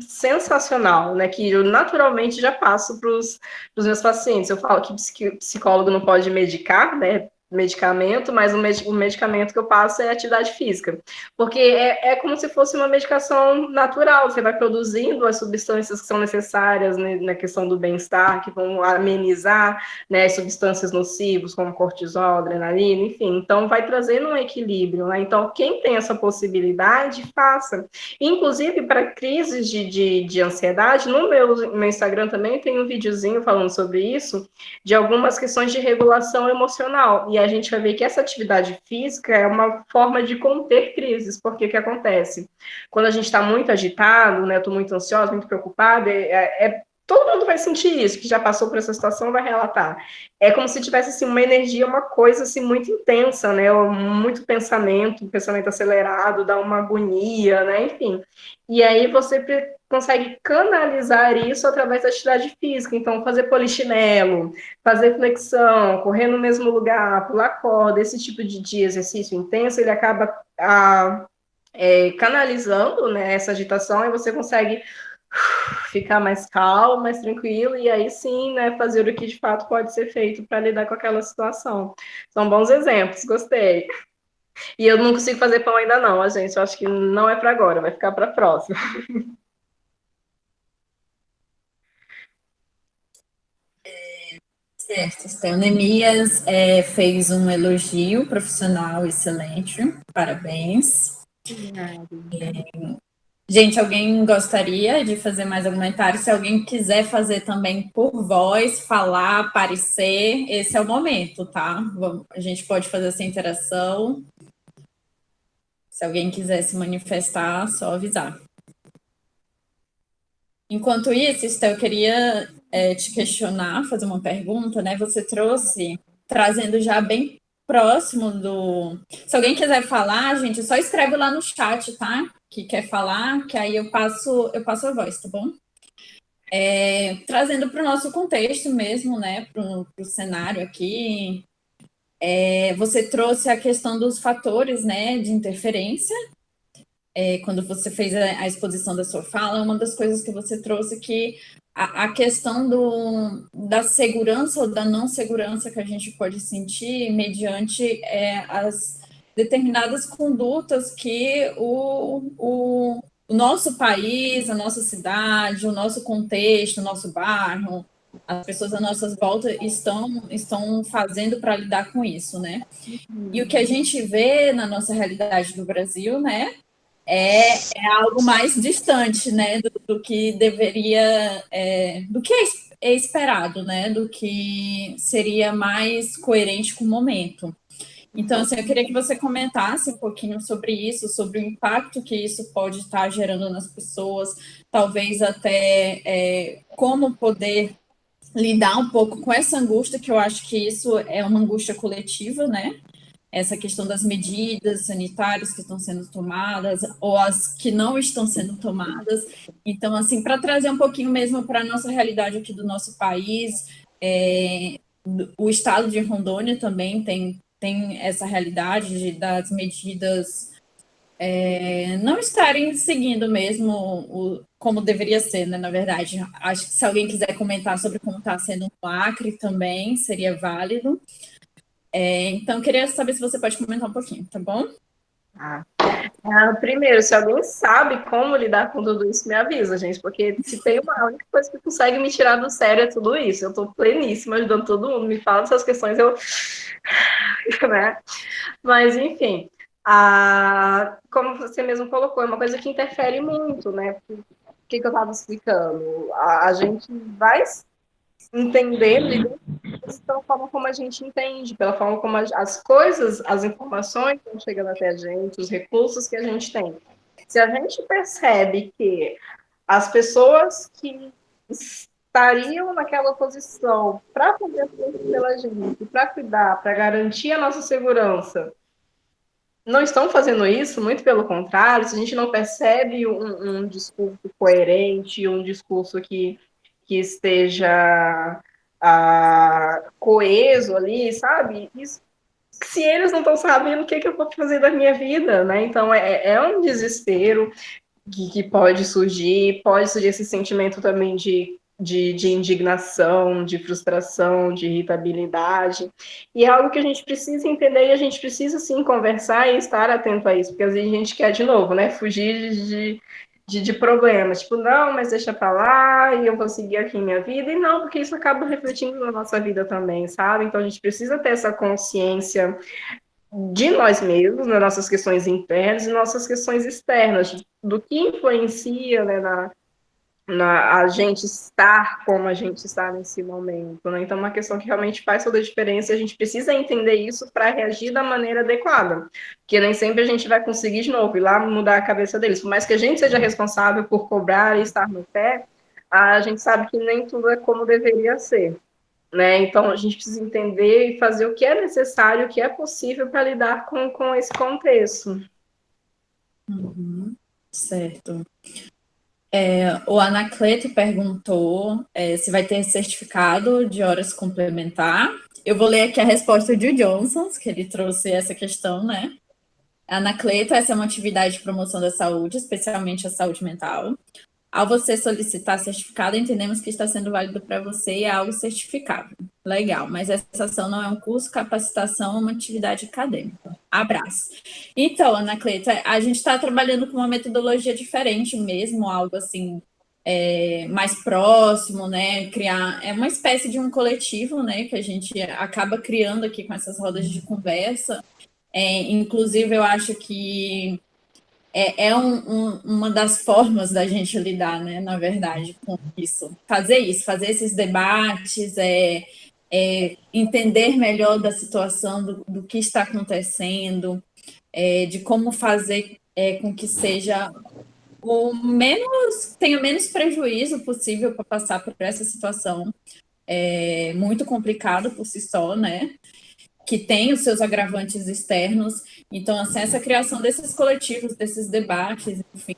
sensacional, né? Que eu naturalmente já passo para os meus pacientes. Eu falo que psicólogo não pode medicar, né? medicamento, mas o medicamento que eu passo é atividade física, porque é como se fosse uma medicação natural, você vai produzindo as substâncias que são necessárias, né, na questão do bem-estar, que vão amenizar, né, as substâncias nocivas, como cortisol, adrenalina, enfim, então vai trazendo um equilíbrio, né, então quem tem essa possibilidade, faça. Inclusive, para crises de ansiedade, no meu Instagram também tem um videozinho falando sobre isso, de algumas questões de regulação emocional, e a gente vai ver que essa atividade física é uma forma de conter crises, porque o que acontece? Quando a gente está muito agitado, né, estou muito ansiosa, muito preocupada, todo mundo vai sentir isso, que já passou por essa situação vai relatar. É como se tivesse assim, uma energia, uma coisa assim, muito intensa, né, muito pensamento, pensamento acelerado, dá uma agonia, né, enfim. E aí você consegue canalizar isso através da atividade física, então fazer polichinelo, fazer flexão, correr no mesmo lugar, pular corda, esse tipo de exercício intenso, ele acaba canalizando, né, essa agitação, e você consegue ficar mais calmo, mais tranquilo, e aí sim, né, fazer o que de fato pode ser feito para lidar com aquela situação. São bons exemplos, gostei. E eu não consigo fazer pão ainda não, gente, eu acho que não é para agora, vai ficar para a próxima. Certo, Estel. Neemias fez um elogio profissional excelente, parabéns. Gente, alguém gostaria de fazer mais algum comentário? Se alguém quiser fazer também por voz, falar, aparecer, esse é o momento, tá? A gente pode fazer essa interação. Se alguém quiser se manifestar, só avisar. Enquanto isso, Estel, eu queria te questionar, fazer uma pergunta, né? Você trouxe, trazendo já bem próximo do... Se alguém quiser falar, gente, só escreve lá no chat, tá? Que quer falar, que aí eu passo a voz, tá bom? Trazendo para o nosso contexto mesmo, né? Para o cenário aqui, você trouxe a questão dos fatores, né? De interferência. Quando você fez a exposição da sua fala, uma das coisas que você trouxe que a questão da segurança ou da não segurança que a gente pode sentir mediante as determinadas condutas que o nosso país, a nossa cidade, o nosso contexto, o nosso bairro, as pessoas à nossa volta estão fazendo para lidar com isso, né? E o que a gente vê na nossa realidade do Brasil, né, é algo mais distante, né, do que deveria, do que é esperado, né, do que seria mais coerente com o momento. Então, assim, eu queria que você comentasse um pouquinho sobre isso, sobre o impacto que isso pode estar gerando nas pessoas, talvez até como poder lidar um pouco com essa angústia, que eu acho que isso é uma angústia coletiva, né? Essa questão das medidas sanitárias que estão sendo tomadas ou as que não estão sendo tomadas. Então, assim, para trazer um pouquinho mesmo para a nossa realidade aqui do nosso país, o estado de Rondônia também tem essa realidade das medidas não estarem seguindo mesmo como deveria ser, né, na verdade. Acho que se alguém quiser comentar sobre como está sendo no Acre também, seria válido. Então, queria saber se você pode comentar um pouquinho, tá bom? Primeiro, se alguém sabe como lidar com tudo isso, me avisa, gente, porque se tem a única coisa que consegue me tirar do sério é tudo isso. Eu estou pleníssima ajudando todo mundo, me fala dessas questões, né? Mas, enfim, como você mesmo colocou, é uma coisa que interfere muito, né? O que eu estava explicando? A gente vai entendendo pela forma como a gente entende, pela forma como as coisas, as informações estão chegando até a gente, os recursos que a gente tem. Se a gente percebe que as pessoas que estariam naquela posição para fazer as coisas pela gente, para cuidar, para garantir a nossa segurança, não estão fazendo isso, muito pelo contrário, se a gente não percebe um discurso coerente, um discurso que esteja coeso ali, sabe? Isso, se eles não estão sabendo o que eu vou fazer da minha vida, né? Então, é um desespero que pode surgir esse sentimento também de de indignação, de frustração, de irritabilidade, e é algo que a gente precisa entender e a gente precisa, sim, conversar e estar atento a isso, porque às vezes a gente quer, de novo, né, fugir de problemas, tipo, não, mas deixa pra lá, e eu vou seguir aqui minha vida, e não, porque isso acaba refletindo na nossa vida também, sabe? Então a gente precisa ter essa consciência de nós mesmos, nas nossas questões internas e nossas questões externas, do que influencia, né, a gente estar como a gente está nesse momento, né? Então, é uma questão que realmente faz toda a diferença, e a gente precisa entender isso para reagir da maneira adequada, porque nem sempre a gente vai conseguir, de novo, ir lá mudar a cabeça deles, por mais que a gente seja responsável por cobrar e estar no pé, a gente sabe que nem tudo é como deveria ser, né? Então, a gente precisa entender e fazer o que é necessário, o que é possível para lidar com esse contexto. Uhum, certo. O Anacleto perguntou se vai ter certificado de horas complementar. Eu vou ler aqui a resposta de Johnson, que ele trouxe essa questão, né? Anacleto, essa é uma atividade de promoção da saúde, especialmente a saúde mental. Ao você solicitar certificado, entendemos que está sendo válido para você e é algo certificável. Legal, mas essa ação não é um curso, capacitação, é uma atividade acadêmica. Abraço. Então, Anacleta, a gente está trabalhando com uma metodologia diferente mesmo, algo assim, mais próximo, né? Criar uma espécie de um coletivo, né? Que a gente acaba criando aqui com essas rodas de conversa. Inclusive, eu acho que uma das formas da gente lidar, né, na verdade, com isso. Fazer esses debates, entender melhor da situação, do que está acontecendo, de como fazer com que seja tenha menos prejuízo possível para passar por essa situação muito complicado por si só, né? Que tem os seus agravantes externos. Então, assim, essa criação desses coletivos, desses debates, enfim,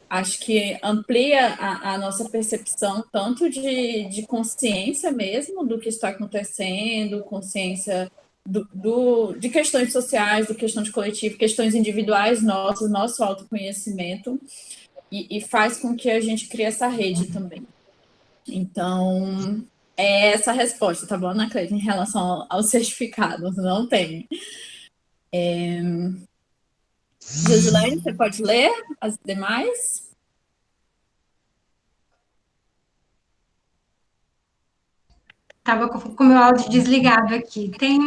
acho que amplia a nossa percepção tanto de consciência mesmo do que está acontecendo, consciência de questões sociais, de questão de coletivo, questões individuais nossas, nosso autoconhecimento, e faz com que a gente crie essa rede também. Então, é essa a resposta, tá bom, Anacleto, em relação aos certificados, não tem. Josilene, você pode ler as demais? Estava com o meu áudio desligado aqui. Tem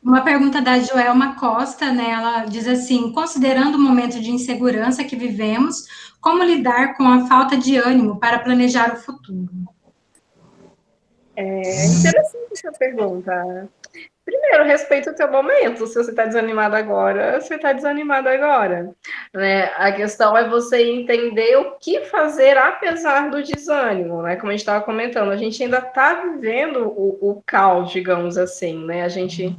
uma pergunta da Joelma Costa, né? Ela diz assim: considerando o momento de insegurança que vivemos, como lidar com a falta de ânimo para planejar o futuro? É interessante essa pergunta. Primeiro, respeita o teu momento. Se você está desanimado agora, você está desanimado agora, né? A questão é você entender o que fazer apesar do desânimo, né? Como a gente estava comentando, a gente ainda está vivendo o caos, digamos assim, né? A gente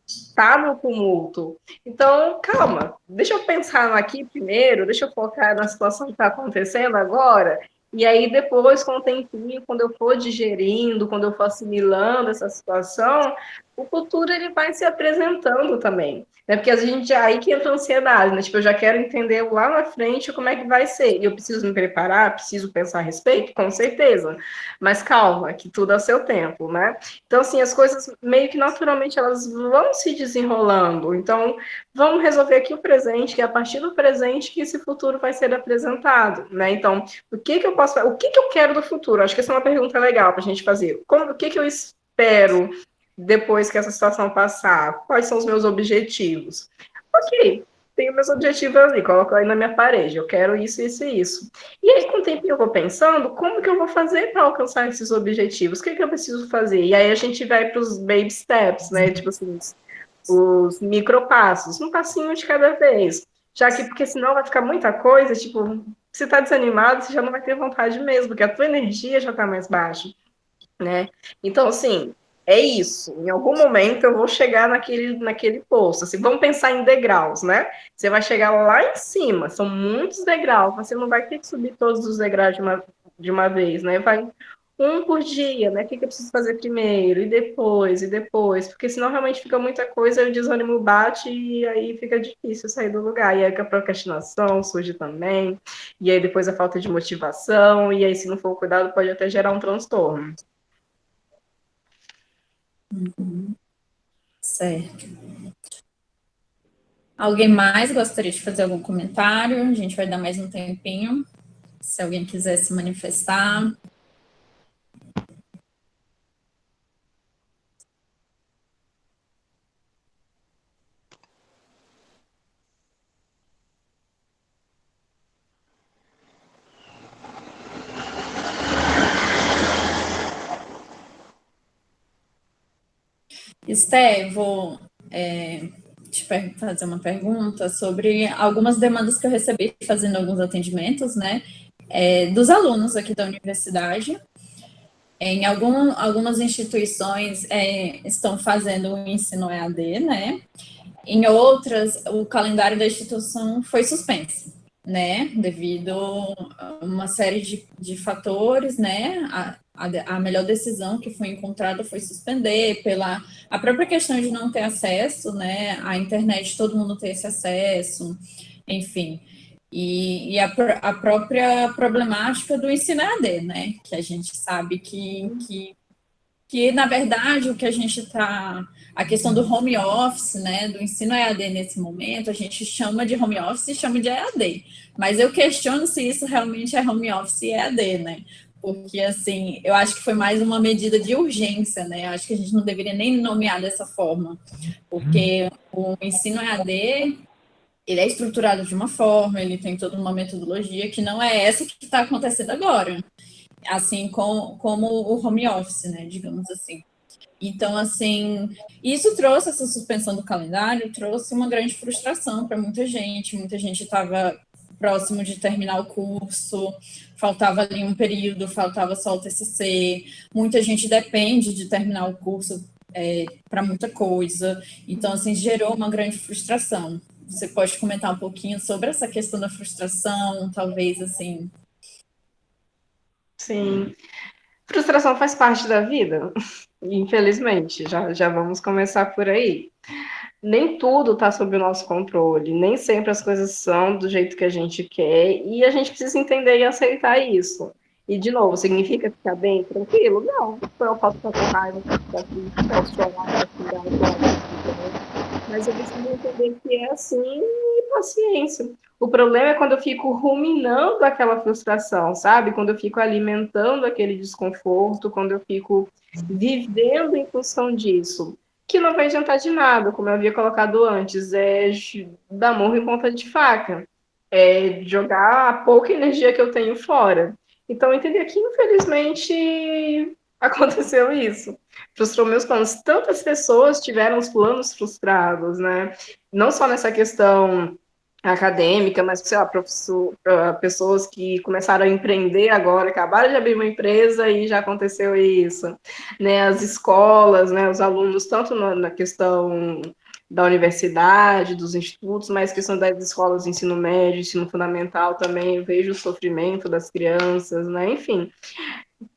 está no tumulto. Então, calma, deixa eu pensar aqui primeiro, deixa eu focar na situação que está acontecendo agora, e aí depois, com o tempinho, quando eu for digerindo, quando eu for assimilando essa situação, o futuro ele vai se apresentando também, né? Porque a gente aí que entra a ansiedade, né? Tipo, eu já quero entender lá na frente como é que vai ser, e eu preciso me preparar, preciso pensar a respeito, com certeza, mas calma, que tudo a seu tempo, né? Então, assim, as coisas meio que naturalmente elas vão se desenrolando. Então, vamos resolver aqui o presente, que é a partir do presente que esse futuro vai ser apresentado, né? Então, o que eu posso fazer? O que eu quero do futuro? Acho que essa é uma pergunta legal para a gente fazer. O que eu espero depois que essa situação passar? Quais são os meus objetivos? Ok, tenho meus objetivos ali, coloco aí na minha parede, eu quero isso, isso e isso. E aí, com o tempo eu vou pensando, como que eu vou fazer para alcançar esses objetivos? O que eu preciso fazer? E aí a gente vai para os baby steps, né? Tipo assim, os micropassos, um passinho de cada vez. Já que, porque senão vai ficar muita coisa, tipo, se tá desanimado, você já não vai ter vontade mesmo, porque a tua energia já tá mais baixa, né? Então, assim, é isso. Em algum momento eu vou chegar naquele posto. Assim, vamos pensar em degraus, né? Você vai chegar lá em cima, são muitos degraus, você não vai ter que subir todos os degraus de uma vez, né? Vai um por dia, né? O que eu preciso fazer primeiro, e depois, porque senão realmente fica muita coisa, e o desânimo bate e aí fica difícil sair do lugar. E aí que a procrastinação surge também, e aí depois a falta de motivação, e aí se não for cuidado pode até gerar um transtorno. Certo. Alguém mais gostaria de fazer algum comentário? A gente vai dar mais um tempinho, se alguém quiser se manifestar. Esté, vou fazer uma pergunta sobre algumas demandas que eu recebi fazendo alguns atendimentos, né, dos alunos aqui da universidade. Em algumas instituições estão fazendo o ensino EAD, né, em outras o calendário da instituição foi suspenso, né, devido a uma série de fatores, né, a melhor decisão que foi encontrada foi suspender pela a própria questão de não ter acesso, né, à internet, todo mundo ter esse acesso, enfim, e a própria problemática do ensino EAD, né, que a gente sabe que na verdade, o que a gente está... A questão do home office, né, do ensino EAD nesse momento, a gente chama de home office e chama de EAD. Mas eu questiono se isso realmente é home office e EAD, né? Porque, assim, eu acho que foi mais uma medida de urgência, né? Eu acho que a gente não deveria nem nomear dessa forma. Porque o ensino EAD, ele é estruturado de uma forma, ele tem toda uma metodologia que não é essa que está acontecendo agora. Assim como o home office, né, digamos assim. Então, assim, isso trouxe essa suspensão do calendário, trouxe uma grande frustração para muita gente estava próximo de terminar o curso, faltava ali um período, faltava só o TCC, muita gente depende de terminar o curso para muita coisa, então, assim, gerou uma grande frustração. Você pode comentar um pouquinho sobre essa questão da frustração, talvez, assim... Sim. Frustração faz parte da vida, infelizmente, já vamos começar por aí. Nem tudo está sob o nosso controle, nem sempre as coisas são do jeito que a gente quer, e a gente precisa entender e aceitar isso. E, de novo, significa ficar bem, tranquilo? Não. Eu posso ficar com raiva, posso ficar triste, posso chorar, posso xingar, mas eu preciso entender que é assim e paciência. O problema é quando eu fico ruminando aquela frustração, sabe? Quando eu fico alimentando aquele desconforto, quando eu fico vivendo em função disso, que não vai adiantar de nada, como eu havia colocado antes, é dar murro em ponta de faca, é jogar a pouca energia que eu tenho fora. Então, eu entendi que, infelizmente, aconteceu isso. Frustrou meus planos. Tantas pessoas tiveram os planos frustrados, né? Não só nessa questão acadêmica, mas, sei lá, pessoas que começaram a empreender agora, acabaram de abrir uma empresa e já aconteceu isso, né, as escolas, né, os alunos, tanto na questão da universidade, dos institutos, mas questão das escolas de ensino médio, ensino fundamental também, eu vejo o sofrimento das crianças, né, enfim,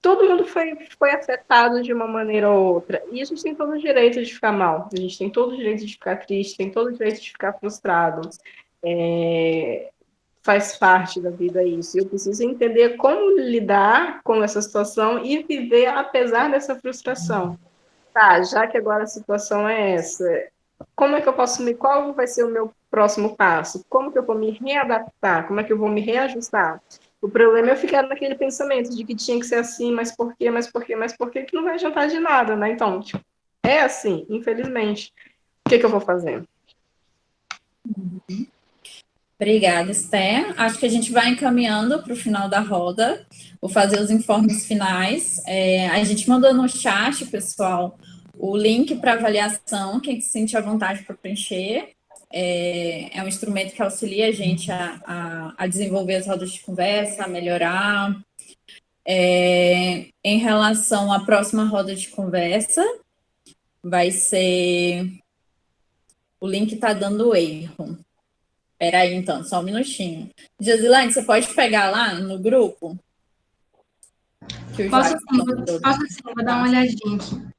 todo mundo foi afetado de uma maneira ou outra. E a gente tem todo o direito de ficar mal, a gente tem todo o direito de ficar triste, tem todo o direito de ficar frustrado. Faz parte da vida isso. Eu preciso entender como lidar com essa situação e viver apesar dessa frustração. Tá, já que agora a situação é essa, como é que eu posso qual vai ser o meu próximo passo? Como que eu vou me readaptar? Como é que eu vou me reajustar? O problema é eu ficar naquele pensamento de que tinha que ser assim, mas por quê, que não vai adiantar de nada, né? Então, tipo, é assim, infelizmente. O que eu vou fazer? Obrigada, Esther. Acho que a gente vai encaminhando para o final da roda. Vou fazer os informes finais. A gente mandou no chat, pessoal, o link para avaliação, quem se sente à vontade para preencher. É um instrumento que auxilia a gente a desenvolver as rodas de conversa, a melhorar. Em relação à próxima roda de conversa, vai ser... O link está dando erro. Espera aí, então, só um minutinho. Josilane, você pode pegar lá no grupo? Que o Posso Jackson sim, mandou. vou dar uma olhadinha aqui.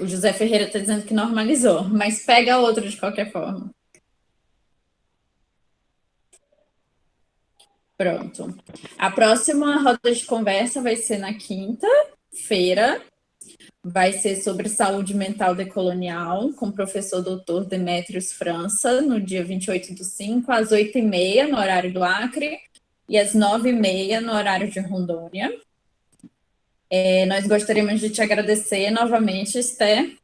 O José Ferreira está dizendo que normalizou, mas pega outro de qualquer forma. Pronto. A próxima roda de conversa vai ser na quinta-feira. Vai ser sobre saúde mental decolonial, com o professor doutor Demétrios França, no dia 28/5, às 8h30, no horário do Acre, e às 9h30, no horário de Rondônia. Nós gostaríamos de te agradecer novamente, Esther,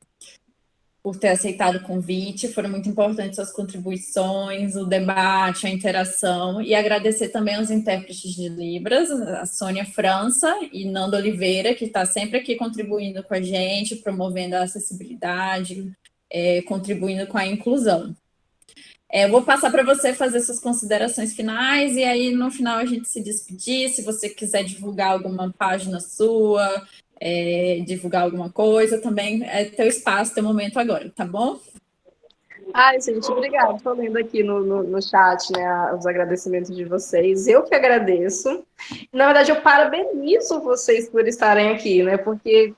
por ter aceitado o convite. Foram muito importantes suas contribuições, o debate, a interação, e agradecer também aos intérpretes de Libras, a Sônia França e Nando Oliveira, que está sempre aqui contribuindo com a gente, promovendo a acessibilidade, contribuindo com a inclusão. Eu vou passar para você fazer suas considerações finais, e aí no final a gente se despedir. Se você quiser divulgar alguma página sua, divulgar alguma coisa, também é teu espaço, teu momento agora, tá bom? Ai, gente, obrigada. Estou lendo aqui no chat, né, os agradecimentos de vocês. Eu que agradeço. Na verdade, eu parabenizo vocês por estarem aqui, né? Porque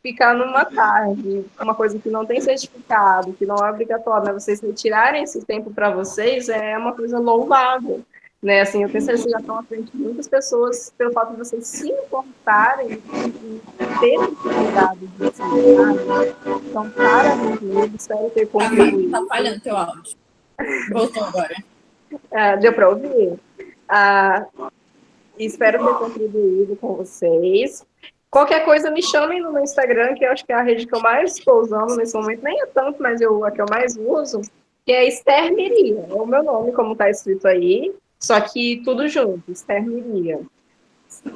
ficar numa tarde, uma coisa que não tem certificado, que não é obrigatório, né? Vocês retirarem esse tempo para vocês é uma coisa louvável, né? Assim, eu tenho certeza que já estão à frente de muitas pessoas pelo fato de vocês se importarem e terem cuidado disso, sabe? Então, parabéns mesmo, espero ter contribuído. Tá falhando teu áudio. Voltou agora. Deu para ouvir? Espero ter contribuído com vocês. Qualquer coisa, me chamem no meu Instagram, que eu acho que é a rede que eu mais estou usando nesse momento. Nem é tanto, mas a que eu mais uso, que é Esther Miria. É o meu nome, como está escrito aí, só que tudo junto, Esther Miria.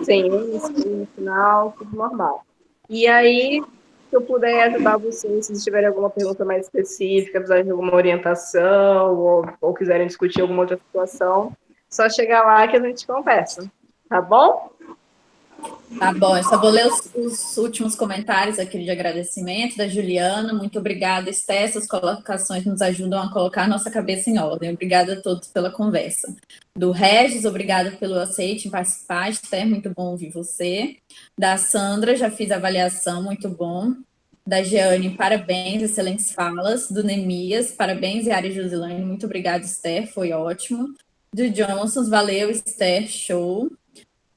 Sem isso, no final, tudo normal. E aí, se eu puder ajudar vocês, se tiverem alguma pergunta mais específica, precisarem de alguma orientação, ou quiserem discutir alguma outra situação, só chegar lá que a gente conversa. Tá bom? Tá bom, eu só vou ler os últimos comentários aqui de agradecimento da Juliana. Muito obrigada, Esther. Essas colocações nos ajudam a colocar a nossa cabeça em ordem. Obrigada a todos pela conversa. Do Regis, obrigada pelo aceite em participar, Esther, muito bom ouvir você. Da Sandra, já fiz a avaliação, muito bom. Da Jeane, parabéns, excelentes falas. Do Nemias, parabéns, Yara e Josilane, muito obrigada, Esther, foi ótimo. Do Johnson, valeu, Esther, show.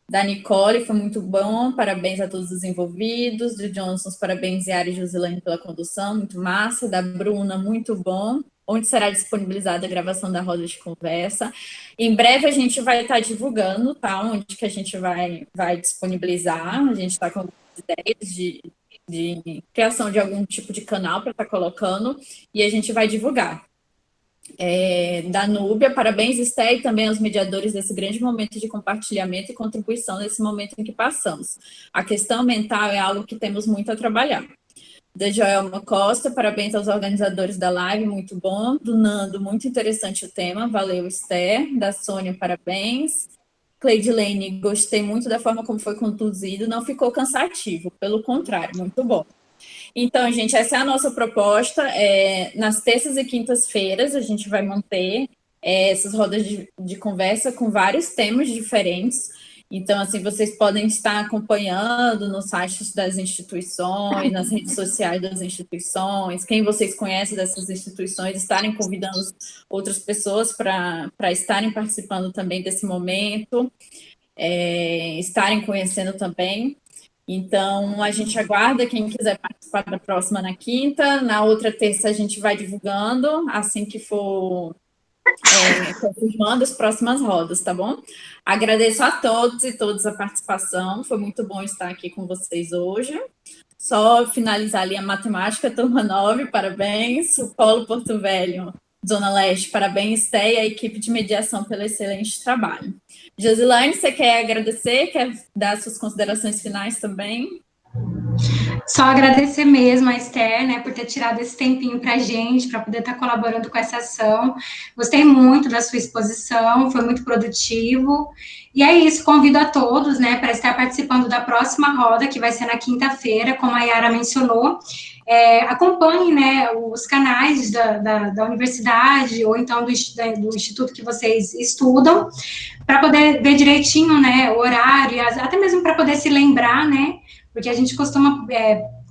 Da Nicole, foi muito bom, parabéns a todos os envolvidos. Do Johnson, parabéns, Yara e Josilane, pela condução, muito massa. Da Bruna, muito bom. Onde será disponibilizada a gravação da roda de conversa. Em breve a gente vai estar divulgando, tá? Onde que a gente vai disponibilizar. A gente está com ideias de criação de algum tipo de canal para estar colocando, e a gente vai divulgar. Da Núbia, parabéns, Esther, e também aos mediadores desse grande momento de compartilhamento e contribuição nesse momento em que passamos. A questão mental é algo que temos muito a trabalhar. Da Joelma Costa, parabéns aos organizadores da live, muito bom. Do Nando, muito interessante o tema, valeu, Esther. Da Sônia, parabéns. Cleidilene, gostei muito da forma como foi conduzido, não ficou cansativo, pelo contrário, muito bom. Então, gente, essa é a nossa proposta. Nas terças e quintas-feiras, a gente vai manter essas rodas de conversa com vários temas diferentes. Então, assim, vocês podem estar acompanhando nos sites das instituições, nas redes sociais das instituições, quem vocês conhecem dessas instituições, estarem convidando outras pessoas para estarem participando também desse momento, estarem conhecendo também. Então, a gente aguarda quem quiser participar da próxima na quinta. Na outra terça, a gente vai divulgando, assim que for confirmando as próximas rodas, tá bom? Agradeço a todos e todas a participação. Foi muito bom estar aqui com vocês hoje. Só finalizar ali a matemática, turma 9, parabéns. O Polo Porto Velho, Zona Leste, parabéns, Esther, e a equipe de mediação pelo excelente trabalho. Josilane, você quer agradecer? Quer dar suas considerações finais também? Só agradecer mesmo a Esther, né, por ter tirado esse tempinho para a gente, para poder estar colaborando com essa ação. Gostei muito da sua exposição, foi muito produtivo. E é isso, convido a todos, né, para estar participando da próxima roda, que vai ser na quinta-feira, como a Yara mencionou. Acompanhe, né, os canais da universidade, ou então do instituto que vocês estudam, para poder ver direitinho, né, o horário, até mesmo para poder se lembrar, né, porque a gente costuma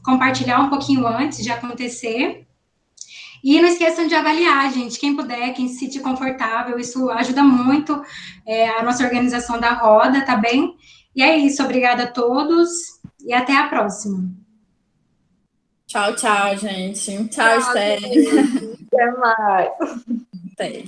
compartilhar um pouquinho antes de acontecer. E não esqueçam de avaliar, gente, quem puder, quem se sentir confortável, isso ajuda muito a nossa organização da roda, tá bem? E é isso, obrigada a todos e até a próxima. Tchau, tchau, gente. Tchau, Esther. Até mais. Até.